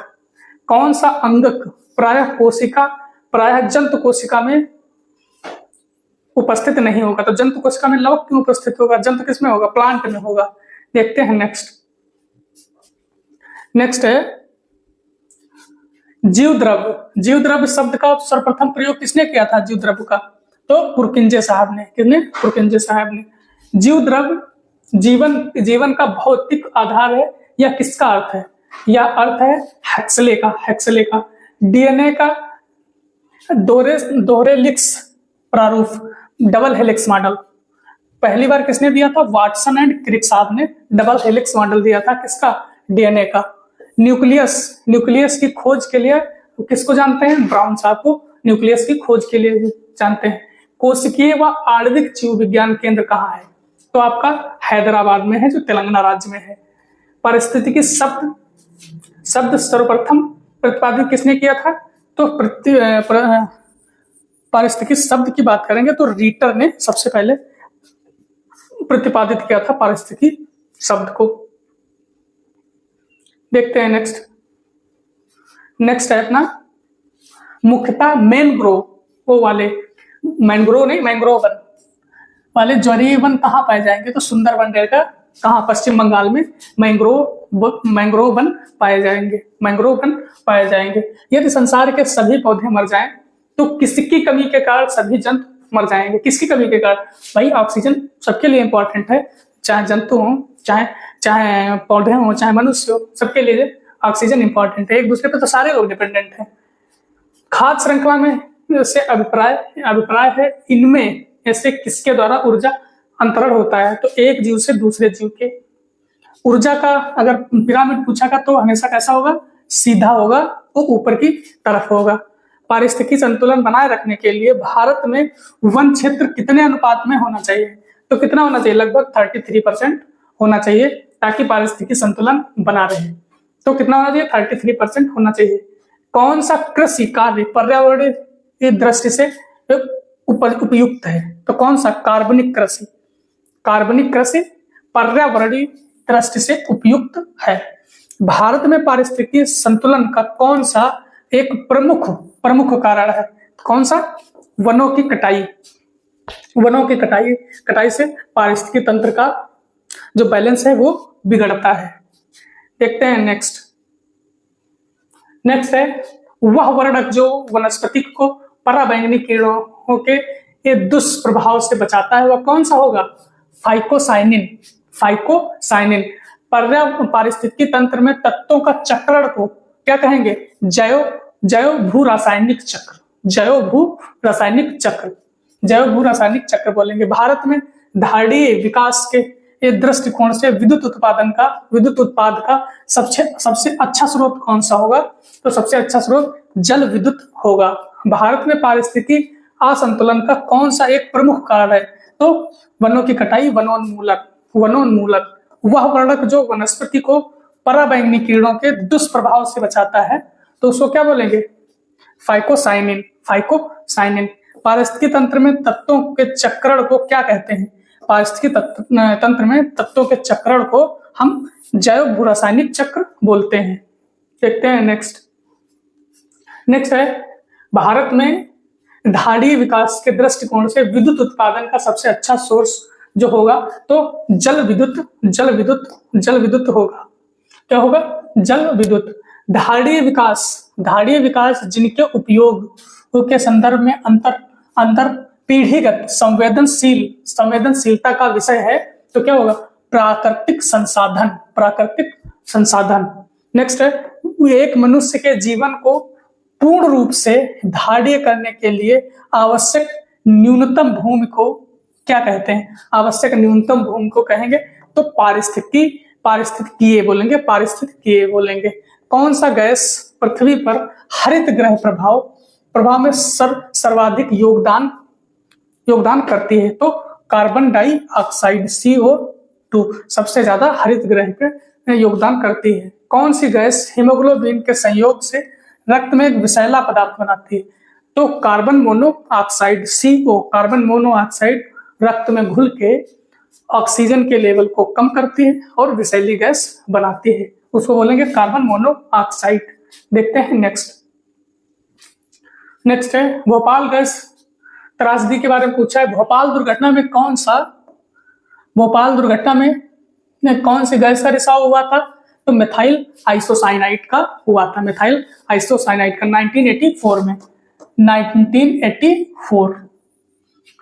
कौन सा अंगक प्रायः जंतु कोशिका में उपस्थित नहीं होगा? तो जंतु कोशिका में लवक क्यों उपस्थित होगा? जंतु किस में होगा? प्लांट में होगा। देखते हैं नेक्स्ट है जीवद्रव्य शब्द का सर्वप्रथम प्रयोग किसने किया था? जीवद्रव्य का तो पुरकिंजे साहब ने। किसने? पुरकिंजे साहब ने। जीवद्रव्य जीवन का भौतिक आधार है या किसका अर्थ है? या अर्थ है हेक्सले का। डीएनए का दोहरे लिक्स प्रारूप, डबल हेलिक्स मॉडल पहली बार किसने दिया था? वाटसन एंड क्रिक साहब ने डबल हेलिक्स मॉडल दिया था। किसका? डीएनए का। न्यूक्लियस की खोज के लिए किसको जानते हैं? ब्राउन साहब को न्यूक्लियस की खोज के लिए जानते हैं। कोशिकीय व आणविक जीव विज्ञान केंद्र कहाँ है? तो आपका हैदराबाद में है, जो तेलंगाना राज्य में है। पारिस्थितिकी शब्द सर्वप्रथम प्रतिपादित किसने किया था? तो पारिस्थितिकी शब्द की बात करेंगे तो रीटर ने सबसे पहले प्रतिपादित किया था पारिस्थितिकी शब्द को। देखते हैं नेक्स्ट है अपना, मुख्यतः मैंग्रोव वाले ज्वारीय वन कहाँ पाए जाएंगे? तो सुंदरबन डेल्टा कहाँ? पश्चिम बंगाल में मैंग्रोव वन पाए जाएंगे। यदि संसार के सभी पौधे मर जाएं तो किसकी कमी के कारण सभी जंतु मर जाएंगे? किसकी कमी के कारण? भाई ऑक्सीजन सबके लिए इंपॉर्टेंट है, चाहे जंतु हो, चाहे पौधे हो, चाहे मनुष्य हो, सबके लिए ऑक्सीजन इंपॉर्टेंट है। एक दूसरे पे तो सारे लोग डिपेंडेंट हैं। खाद्य श्रृंखला में से अभिप्राय है इनमें ऐसे किसके द्वारा ऊर्जा अंतरण होता है? तो एक जीव से दूसरे जीव के ऊर्जा का अगर पिरामिड पूछा तो हमेशा कैसा होगा? सीधा होगा, वो ऊपर की तरफ होगा। पारिस्थितिकी संतुलन बनाए रखने के लिए भारत में वन क्षेत्र कितने अनुपात में होना चाहिए? तो कितना होना चाहिए? लगभग 33% होना चाहिए, ताकि पारिस्थितिकी संतुलन बना रहे। तो कितना होना चाहिए? 33% होना चाहिए। कौन सा कृषि कार्य पर्यावरण की दृष्टि से उपयुक्त है? तो कौन सा? कार्बनिक कृषि पर्यावरणीय दृष्टि से उपयुक्त है। भारत में पारिस्थितिकी संतुलन का कौन सा एक प्रमुख कारण है? कौन सा? वनों की कटाई से पारिस्थितिकी तंत्र का जो बैलेंस है वो बिगड़ता है। देखते हैं नेक्स्ट है, वह वर्णक जो वनस्पति को पराबैंगनी किरणों के के दुष्प्रभाव से बचाता है वह कौन सा होगा? फाइकोसाइनिन। फाइकोसाइनिन पारिस्थितिकी तंत्र में तत्वों का चक्रण को क्या कहेंगे? जैव भू रासायनिक चक्र। जैव भू रासायनिक चक्र, जैव भू रासायनिक चक्र बोलेंगे। भारत में धारणीय विकास के दृष्टिकोण से विद्युत उत्पाद का सबसे अच्छा स्रोत कौन सा होगा? तो सबसे अच्छा स्रोत जल विद्युत होगा। भारत में पारिस्थितिकी असंतुलन का कौन सा एक प्रमुख कारण है? तो वनों की कटाई, वनोन्मूलन। वह वर्णक जो वनस्पति को पराबैंगनी किरणों के दुष्प्रभाव से बचाता है, तो उसको क्या बोलेंगे? फाइकोसाइनिन। फाइकोसाइनिन पारिस्थितिकी तंत्र में तत्वों के चक्रण को क्या कहते हैं? पारिस्थितिकी तंत्र में तत्वों के चक्रण को हम जैव भू रासायनिक चक्र बोलते हैं। देखते हैं नेक्स्ट है भारत में धारणीय विकास के दृष्टिकोण से विद्युत उत्पादन का सबसे अच्छा सोर्स जो होगा तो जल विद्युत होगा। क्या होगा? जल विद्युत। धारणीय विकास जिनके उपयोग के संदर्भ में अंतर पीढ़ीगत संवेदनशीलता का विषय है, तो क्या होगा? प्राकृतिक संसाधन। नेक्स्ट है एक मनुष्य के जीवन को पूर्ण रूप से धारणीय करने के लिए आवश्यक न्यूनतम भूमि को क्या कहते हैं? आवश्यक न्यूनतम भूमि को कहेंगे तो पारिस्थितिकीय बोलेंगे। कौन सा गैस पृथ्वी पर हरित गृह प्रभाव में सर्वाधिक योगदान करती है? तो कार्बन डाइऑक्साइड CO2 सबसे ज्यादा हरित गृह पे योगदान करती है। कौन सी गैस हीमोग्लोबिन के संयोग से रक्त में एक विषैला पदार्थ बनाती है? तो carbon monoxide CO। Carbon monoxide रक्त में घुल के ऑक्सीजन के लेवल को कम करती है और विषैली गैस बनाती है, उसको बोलेंगे कार्बन मोनोऑक्साइड। देखते हैं नेक्स्ट है भोपाल गैस त्रासदी के बारे में पूछा है। भोपाल दुर्घटना में कौन सी गैस का रिसाव हुआ था? तो मिथाइल आइसोसाइनाइड का हुआ था। मिथाइल आइसोसाइनाइड का 1984 में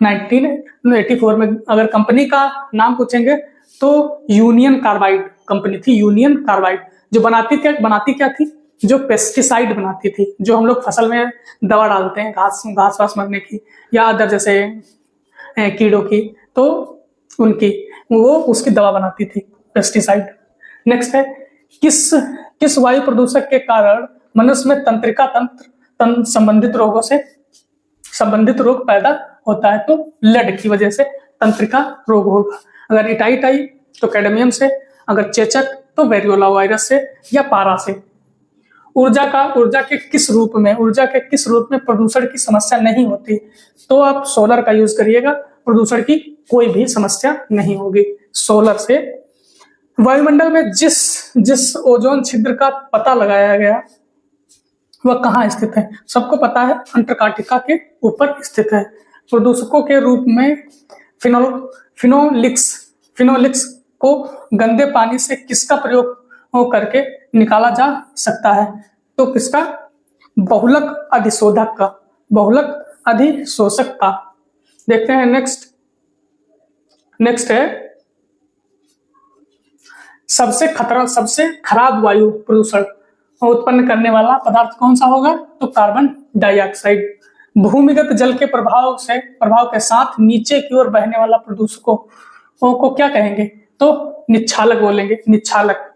1984 में अगर कंपनी का नाम पूछेंगे तो यूनियन कार्बाइड कंपनी थी। यूनियन कार्बाइड जो बनाती क्या थी? जो पेस्टिसाइड बनाती थी, जो हम लोग फसल में दवा डालते हैं घास वास मरने की या अदर जैसे कीड़ों की, तो उसकी दवा बनाती थी, पेस्टिसाइड। नेक्स्ट है किस वायु प्रदूषक के कारण मनुष्य में तंत्रिका तंत्र संबंधित रोग पैदा होता है? तो लेड की वजह से तंत्रिका रोग होगा। अगर इटाई तो कैडमियम से, अगर चेचक तो वेरियोला वायरस से या पारा से। ऊर्जा के किस रूप में प्रदूषण की समस्या नहीं होती? तो आप सोलर का यूज करिएगा, प्रदूषण की कोई भी समस्या नहीं होगी सोलर से। वायुमंडल में जिस ओजोन छिद्र का पता लगाया गया वह कहाँ स्थित है? सबको पता है, अंटार्कटिका के ऊपर स्थित है। प्रदूषकों के रूप में फिनोलिक्स को गंदे पानी से किसका प्रयोग करके निकाला जा सकता है? तो किसका? बहुलक अधिशोषक का। देखते हैं नेक्स्ट है सबसे खराब वायु प्रदूषण उत्पन्न करने वाला पदार्थ कौन सा होगा? तो कार्बन डाइऑक्साइड। भूमिगत जल के प्रभाव के साथ नीचे की ओर बहने वाला प्रदूषकों को क्या कहेंगे? तो निच्छालक बोलेंगे। निच्छालक।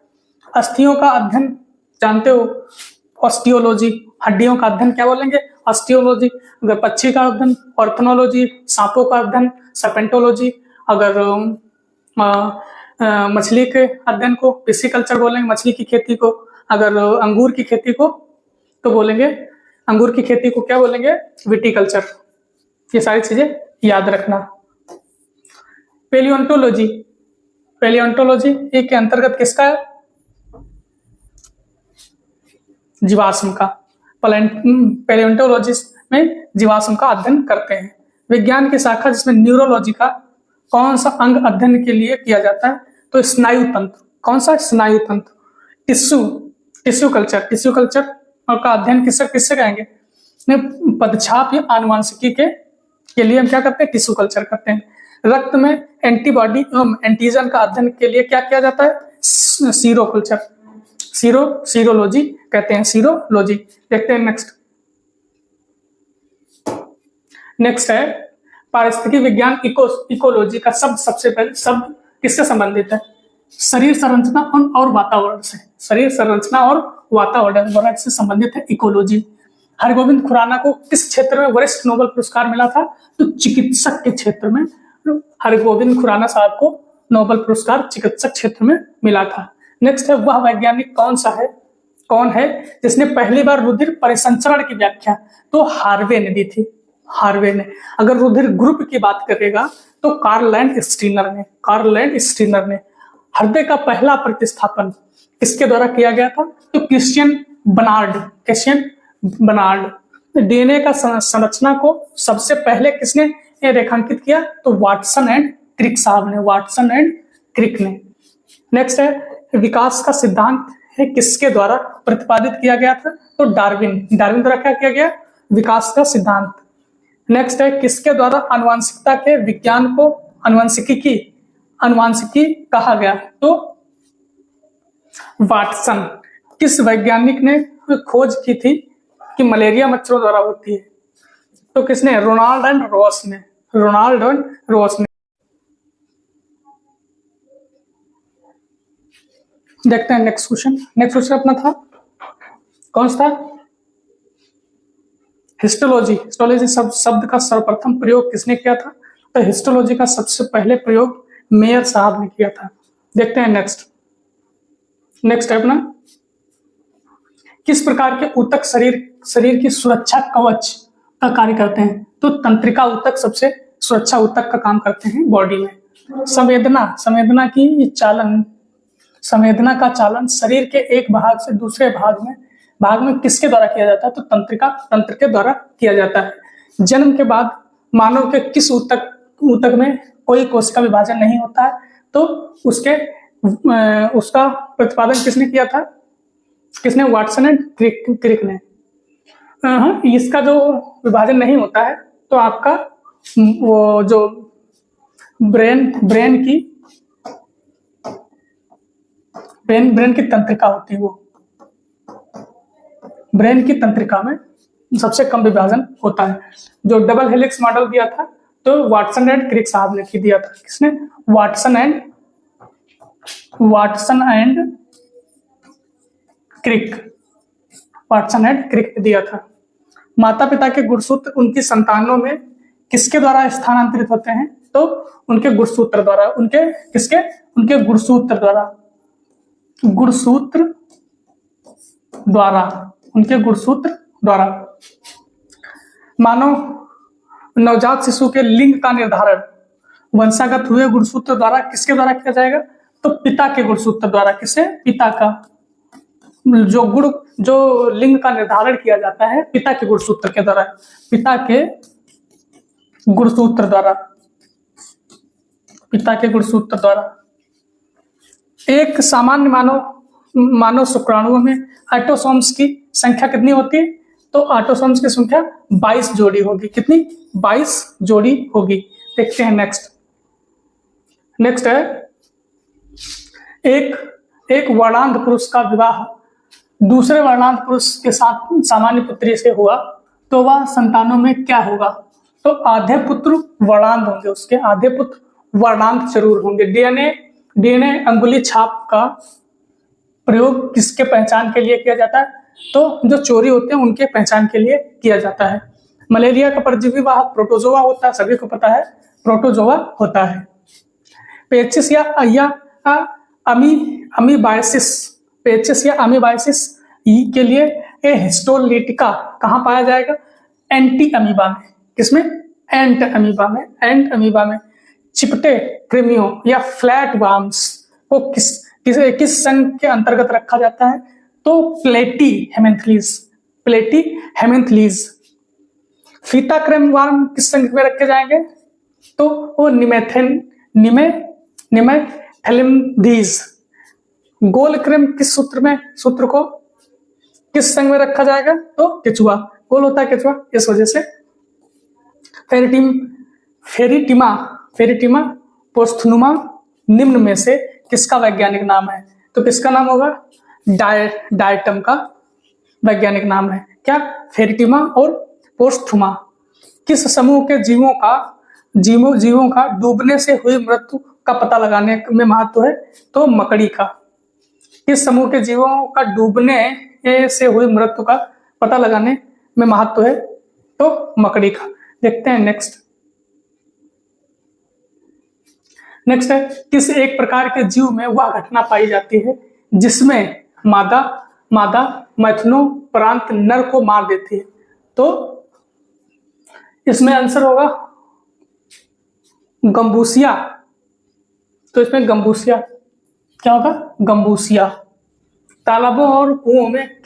अस्थियों का अध्ययन जानते हो? ऑस्टियोलॉजी। हड्डियों का अध्ययन क्या बोलेंगे? ऑस्टियोलॉजी। अगर पक्षी का अध्ययन ऑर्थनोलॉजी। सांपों का अध्ययन सर्पेंटोलॉजी। अगर मछली के अध्ययन को पिस्सीकल्चर बोलेंगे, मछली की खेती को। अगर अंगूर की खेती को तो बोलेंगे, अंगूर की खेती को क्या बोलेंगे? विटीकल्चर। ये सारी चीजें याद रखना। पेलियोंटोलॉजी के अंतर्गत किसका है? जीवाश्म का। पेलियोंटोलॉजिस्ट में जीवाश्म का अध्ययन करते हैं। विज्ञान की शाखा जिसमें न्यूरोलॉजी का कौन सा अंग अध्ययन के लिए किया जाता है? तो स्नायु तंत्र। कौन सा? स्नायु तंत्र। टिश्यू कल्चर का अध्ययन किससे कहेंगे? पदछाप या आनुवंशिकी के के लिए हम क्या करते हैं, टिश्यू कल्चर करते हैं। रक्त में एंटीबॉडी एंटीजन का अध्ययन के लिए क्या किया जाता है, सीरो कल्चर, सीरोलॉजी कहते हैं, सीरोलॉजी। देखते हैं नेक्स्ट है पारिस्थितिकी विज्ञान, इकोलॉजी का शब्द सबसे पहले शब्द किससे संबंधित है, शरीर संरचना और वातावरण से, शरीर संरचना और वातावरण से संबंधित है इकोलॉजी। हरगोविंद खुराना को किस क्षेत्र में वरिष्ठ नोबेल पुरस्कार मिला था, तो चिकित्सक के क्षेत्र में हरगोविंद खुराना साहब को नोबेल पुरस्कार चिकित्सक क्षेत्र में मिला था। नेक्स्ट है वह वैज्ञानिक कौन है जिसने पहली बार रुधिर परिसंचरण की व्याख्या, तो हार्वे ने दी थी, हार्वे ने। अगर रुधिर ग्रुप की बात करेगा तो कार्ल स्टीनर ने। हृदय का पहला प्रतिस्थापन किसके द्वारा किया गया था, तो क्रिश्चियन बर्नार्ड। डीएनए का संरचना को सबसे पहले किसने रेखांकित किया, तो वाटसन एंड क्रिक साहब ने, वाटसन एंड क्रिक ने। नेक्स्ट है विकास का सिद्धांत है किसके द्वारा प्रतिपादित किया गया था, तो डार्विन द्वारा क्या किया गया, विकास का सिद्धांत। नेक्स्ट है किसके द्वारा आनुवंशिकता के विज्ञान को अनुवांशिकी कहा गया, तो वाटसन। किस वैज्ञानिक ने खोज की थी कि मलेरिया मच्छरों द्वारा होती है, तो किसने, रोनाल्ड एंड रॉस ने। देखते हैं नेक्स्ट क्वेश्चन अपना था कौन सा था, हिस्टोलॉजी शब्द का सर्वप्रथम प्रयोग किसने किया था, तो हिस्टोलॉजी का सबसे पहले प्रयोग मेयर साहब ने किया था। देखते हैं नेक्स्ट है अपना, किस प्रकार के ऊतक शरीर की सुरक्षा कवच का कार्य करते हैं, तो तंत्रिका ऊतक सबसे सुरक्षा ऊतक का काम करते हैं बॉडी में। संवेदना का चालन शरीर के एक भाग से दूसरे भाग में किसके द्वारा किया जाता है, तो तंत्र के द्वारा किया जाता है। जन्म के बाद मानव के किस ऊतक में कोई कोशिका विभाजन नहीं होता है, तो उसका प्रतिपादन किसने किया था, वाटसन एंड क्रिक ने। इसका जो विभाजन नहीं होता है, तो आपका वो जो ब्रेन की तंत्रिका होती है, वो ब्रेन की तंत्रिका में सबसे कम विभाजन होता है। जो डबल हेलिक्स मॉडल दिया था, तो वाटसन एंड क्रिक साहब ने दिया था। किसने, वाटसन एंड क्रिक ने दिया था। माता पिता के गुणसूत्र उनकी संतानों में किसके द्वारा स्थानांतरित होते हैं, तो उनके गुणसूत्र द्वारा, उनके गुणसूत्र द्वारा। मानव नवजात शिशु के लिंग का निर्धारण वंशागत हुए गुणसूत्र द्वारा किसके द्वारा किया जाएगा, तो पिता के गुणसूत्र द्वारा। किसे, पिता का जो लिंग का निर्धारण किया जाता है पिता के गुणसूत्र के द्वारा, पिता के गुणसूत्र द्वारा। एक सामान्य मानव शुक्राणुओं में ऑटोसोम्स की संख्या कितनी होती है, तो ऑटोसोम्स की संख्या 22 जोड़ी होगी। कितनी, 22 जोड़ी होगी। देखते हैं नेक्स्ट है एक वर्णांध पुरुष का विवाह दूसरे वर्णांध पुरुष के साथ सामान्य पुत्री से हुआ, तो वह संतानों में क्या होगा, तो आधे पुत्र वर्णांध होंगे, उसके आधे पुत्र वर्णांध जरूर होंगे। डीएनए अंगुली छाप का प्रयोग किसके पहचान के लिए किया जाता है, तो जो चोरी होते हैं उनके पहचान के लिए किया जाता है। मलेरिया का परजीवी वाहक प्रोटोजोआ होता है, सभी को पता है प्रोटोजोआ होता है। पेचिस या अमीबाइसिस के लिए हिस्टोलिटिका कहाँ पाया जाएगा, एंटी अमीबा में। किसमें, एंट अमीबा में। चिपटे कृमियों या फ्लैट वार्म्स को किस संघ के अंतर्गत रखा जाता है, तो प्लेटी हेमेंथलीज। फीता क्रम वार्म किस संघ में रखे जाएंगे, तो वो निमेथेलिमथीज। गोल क्रम किस सूत्र को किस संघ में रखा जाएगा, तो केचुआ। गोल होता है केचुआ, इस वजह से फेरिटिमा फेरिटिमा पोस्थनुमा निम्न में से किसका वैज्ञानिक नाम है? तो किसका नाम होगा? डायटम का वैज्ञानिक नाम है क्या? फेरिटिमा और पोस्थुमा। किस समूह के जीवों का डूबने से हुई मृत्यु का पता लगाने में महत्व है? तो मकड़ी का। किस समूह के जीवों का डूबने से हुई मृत्यु का पता लगाने में महत्व है? तो मकड़ी का। देखते हैं नेक्स्ट है, किस एक प्रकार के जीव में वह घटना पाई जाती है जिसमें मादा मैथुनोपरांत नर को मार देती है? तो इसमें आंसर होगा गंबूसिया। तो इसमें गंबूसिया क्या होगा? गंबूसिया। तालाबों और कुओं में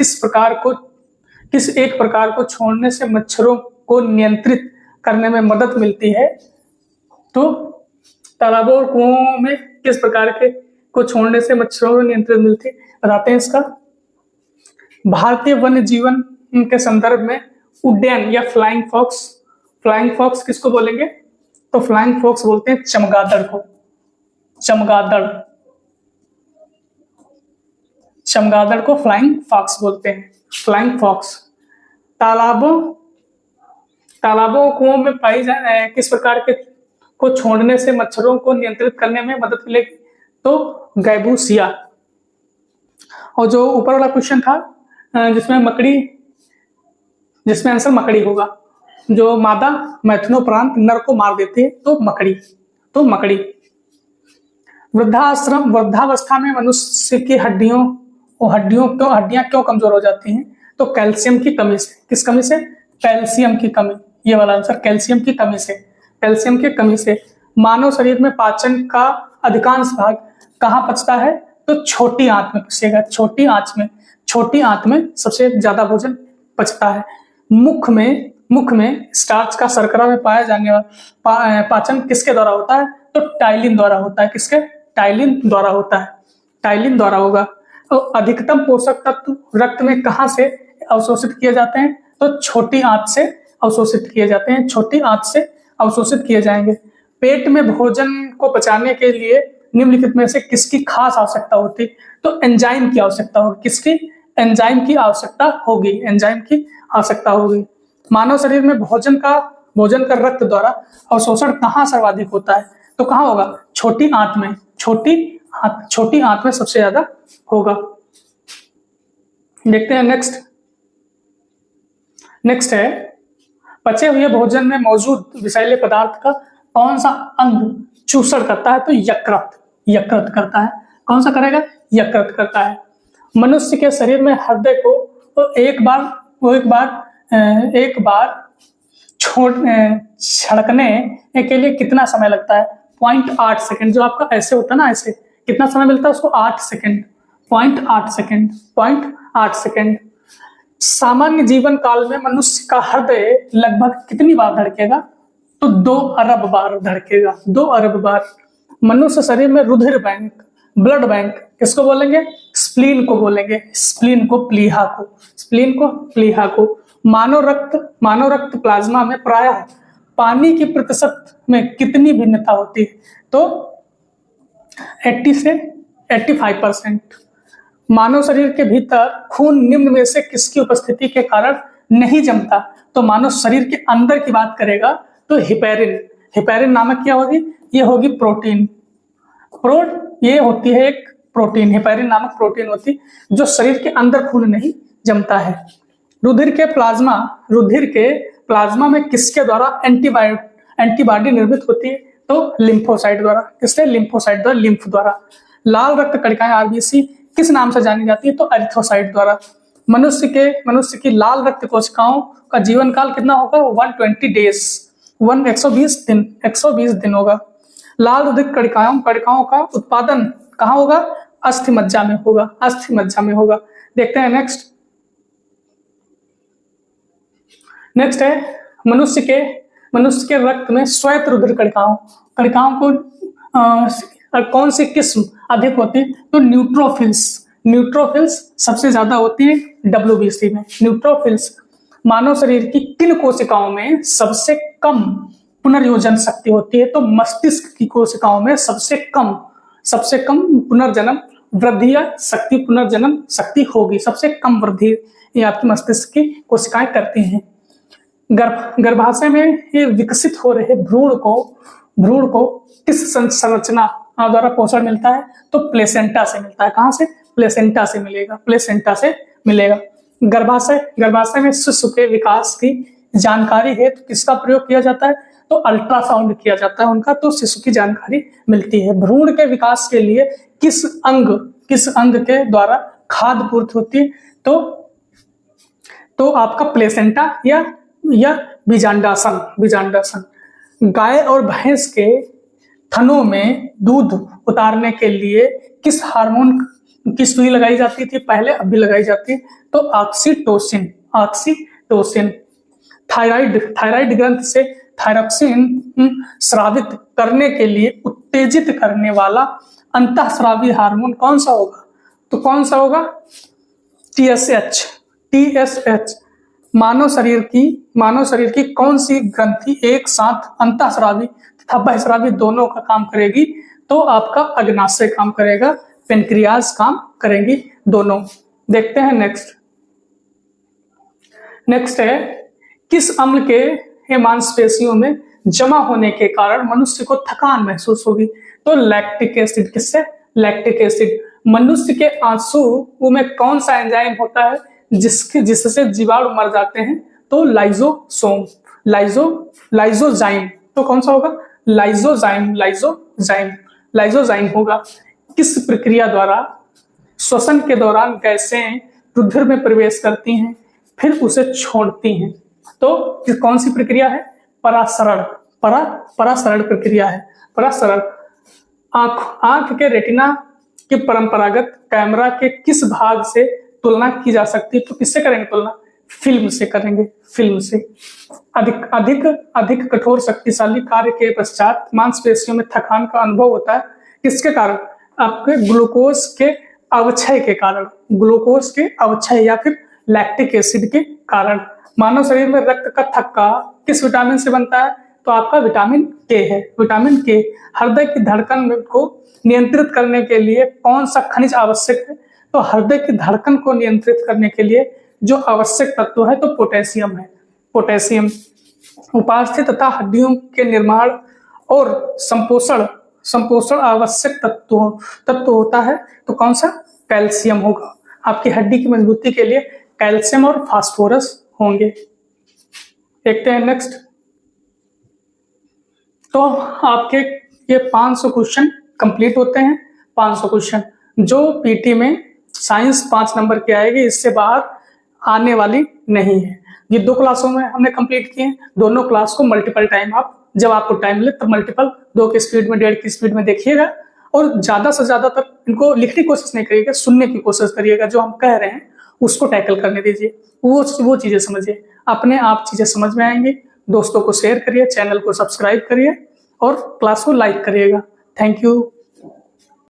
किस एक प्रकार को छोड़ने से मच्छरों को नियंत्रित करने में मदद मिलती है? तो तालाबों और कुओं में किस प्रकार को छोड़ने से मच्छरों को नियंत्रित मिलती है? बताते हैं इसका। भारतीय वन्य जीवन के संदर्भ में उड्डयन या फ्लाइंग फॉक्स किसको बोलेंगे? तो फ्लाइंग फॉक्स बोलते हैं चमगादड़ को। चमगादड़ को फ्लाइंग फॉक्स बोलते हैं। Flying fox. तालाबों कुओं में पाई जाए किस प्रकार के को छोड़ने से मच्छरों को नियंत्रित करने में मदद मिलेगी? तो गैबूसिया। और जो ऊपर वाला क्वेश्चन था जिसमें आंसर मकड़ी होगा, जो मादा मैथुनोपरांत नर को मार देती है, तो मकड़ी। वृद्धावस्था में मनुष्य की हड्डियां क्यों कमजोर हो जाती हैं? तो कैल्शियम की कमी से। किस कमी से? कैल्शियम की कमी। ये वाला आंसर कैल्शियम की कमी से। मानव शरीर में पाचन का अधिकांश भाग कहाँ पचता है? तो छोटी आंत में पचेगा। छोटी आंत में सबसे ज्यादा भोजन पचता है। मुख में स्टार्च का शर्करा में पाया जाने वाला पाचन किसके द्वारा होता है? तो टाइलिन द्वारा होता है। किसके? टाइलिन द्वारा होता है। टाइलिन द्वारा होगा। तो अधिकतम पोषक तत्व रक्त में कहां से अवशोषित किए जाते हैं? तो छोटी आंत से अवशोषित किए जाते हैं। छोटी आंत से अवशोषित किए जाएंगे। पेट में भोजन को पचाने के लिए निम्नलिखित में से किसकी खास आवश्यकता होती? तो एंजाइम की आवश्यकता होगी। किसकी? एंजाइम की आवश्यकता होगी। मानव शरीर में भोजन का रक्त द्वारा अवशोषण कहाँ सर्वाधिक होता है? तो कहाँ होगा? छोटी आंत में। छोटी आंत में सबसे ज्यादा होगा। देखते हैं नेक्स्ट है, पचे हुए भोजन में मौजूद विषैले पदार्थ का कौन सा अंग चूषण करता है? तो यकृत करता है। कौन सा करेगा? यकृत करता है। मनुष्य के शरीर में हृदय को एक बार छड़कने के लिए कितना समय लगता है? 0.8 सेकंड। जो आपका ऐसे होता है ना, ऐसे कितना समय मिलता है उसको? 8 सेकंड। 0.8 सेकंड। सामान्य जीवन काल में मनुष्य का हृदय लगभग कितनी बार धड़केगा? तो 2 अरब बार धड़केगा। 2 अरब बार। मनुष्य शरीर में रुधिर बैंक, ब्लड बैंक किसको बोलेंगे? स्प्लीन को बोलेंगे। स्प्लीन को प्लीहा को। मानव रक्त प्लाज्मा में प्रायः पानी की प्रतिशत में कितनी भिन्नता होती है? तो 80 से 85%। मानव शरीर के भीतर खून निम्न में से किसकी उपस्थिति के कारण नहीं जमता? तो मानव शरीर के अंदर की बात करेगा तो हिपेरिन नामक क्या होगी? ये होगी प्रोटीन। ये होती है एक प्रोटीन। हिपेरिन नामक प्रोटीन होती जो शरीर के अंदर खून नहीं जमता है। रुधिर के प्लाज्मा में किसके द्वारा एंटीबॉडी निर्मित होती है? तो लिम्फोसाइट द्वारा। किससे? लिम्फोसाइट द्वारा, लिम्फ द्वारा। लाल रक्त कणिकाएं आरबीसी किस नाम से जानी जाती है? तो एरिथ्रोसाइट द्वारा। मनुष्य की लाल रक्त कोशिकाओं का जीवन काल कितना होगा? 120 डेज। 120 दिन होगा। लाल रुधिर कणिकाओं का उत्पादन कहाँ होगा? अस्थि मज्जा में होगा। देखते हैं नेक्स्ट है, मनुष्य के रक्त में श्वेत रुधिर कणिकाओं को कौन सी किस्म अधिक होती है? तो न्यूट्रोफिल्स सबसे ज्यादा होती है WBC में। न्यूट्रोफिल्स। मानव शरीर की किन कोशिकाओं में सबसे कम पुनर्योजन शक्ति होती है, तो मस्तिष्क की कोशिकाओं में सबसे कम पुनर्जन्म वृद्धि या शक्ति पुनर्जन्म शक्ति होगी। सबसे कम वृद्धि ये आपकी मस्तिष्क की कोशिकाएं करती हैं। गर्भाशय में ये विकसित हो रहे भ्रूण को किस संरचना द्वारा पोषण मिलता है? तो प्लेसेंटा से मिलता है। कहां से? प्लेसेंटा से मिलेगा। गर्भाशय में शिशु के विकास की जानकारी है तो किसका प्रयोग किया जाता है? तो अल्ट्रासाउंड किया जाता है उनका, तो शिशु की जानकारी मिलती है। भ्रूण के विकास के लिए किस अंग के द्वारा खाद्य पूर्ति होती है? तो आपका प्लेसेंटा या बीजांडासन। गाय और भैंस के थनों में दूध उतारने के लिए किस हार्मोन की सुई लगाई जाती थी पहले, अब भी लगाई जाती है? तो ऑक्सीटोसिन। थायराइड ग्रंथ से थायरॉक्सिन स्रावित करने के लिए उत्तेजित करने वाला अंतःस्रावी हार्मोन कौन सा होगा? तो कौन सा होगा? TSH। मानव शरीर की कौन सी ग्रंथि एक साथ अंतःस्रावी तथा बहिस्रावी दोनों का काम करेगी? तो आपका अग्नाशय काम करेगा, पेनक्रियाज काम करेंगी दोनों। देखते हैं नेक्स्ट है किस अम्ल के मांसपेशियों में जमा होने के कारण मनुष्य को थकान महसूस होगी? तो लैक्टिक एसिड। किससे? Lactic acid. मनुष्य के आंसू में कौन सा एंजाइम होता है जिससे जीवाणु मर जाते हैं? तो लाइजोजाइम। तो कौन सा होगा? लाइजोजाइम होगा। किस प्रक्रिया द्वारा श्वसन के दौरान गैसें रुधिर में प्रवेश करती हैं फिर उसे छोड़ती हैं? तो कौन सी प्रक्रिया है? परासरण प्रक्रिया है। परासरण। आंख के रेटिना के परंपरागत कैमरा के किस भाग से तुलना की जा सकती है? तो किससे करेंगे तुलना? फिल्म से करेंगे। अधिक कठोर शक्तिशाली कार्य के पश्चात मांसपेशियों में थकान का अनुभव होता है किसके कारण? आपके ग्लूकोज के अवक्षय या फिर लैक्टिक एसिड के कारण। मानव शरीर में रक्त का थक्का किस विटामिन से बनता है? तो आपका विटामिन के है। विटामिन के। हृदय की धड़कन को नियंत्रित करने के लिए कौन सा खनिज आवश्यक है? तो हृदय की धड़कन को नियंत्रित करने के लिए जो आवश्यक तत्व है तो पोटेशियम है। पोटेशियम। उपास्थि तथा हड्डियों के निर्माण और संपोषण आवश्यक तत्व होता है तो कौन सा? कैल्शियम होगा। आपकी हड्डी की मजबूती के लिए कैल्शियम और फास्फोरस होंगे। देखते हैं नेक्स्ट। तो आपके ये 500 क्वेश्चन कंप्लीट होते हैं। 500 क्वेश्चन जो पीटी में साइंस 5 नंबर की आएगी, इससे बाहर आने वाली नहीं है। ये 2 क्लासों में हमने कंप्लीट किए हैं। दोनों क्लास को मल्टीपल टाइम जब आपको टाइम मिले तब मल्टीपल 2 की स्पीड में 1.5 की स्पीड में देखिएगा और ज्यादा से ज्यादा तक इनको लिखने की कोशिश नहीं करिएगा, सुनने की कोशिश करिएगा। जो हम कह रहे हैं उसको टैकल करने दीजिए, वो चीजें समझिए, अपने आप चीजें समझ में आएंगी। दोस्तों को शेयर करिए, चैनल को सब्सक्राइब करिए और क्लास को लाइक करिएगा। Thank you.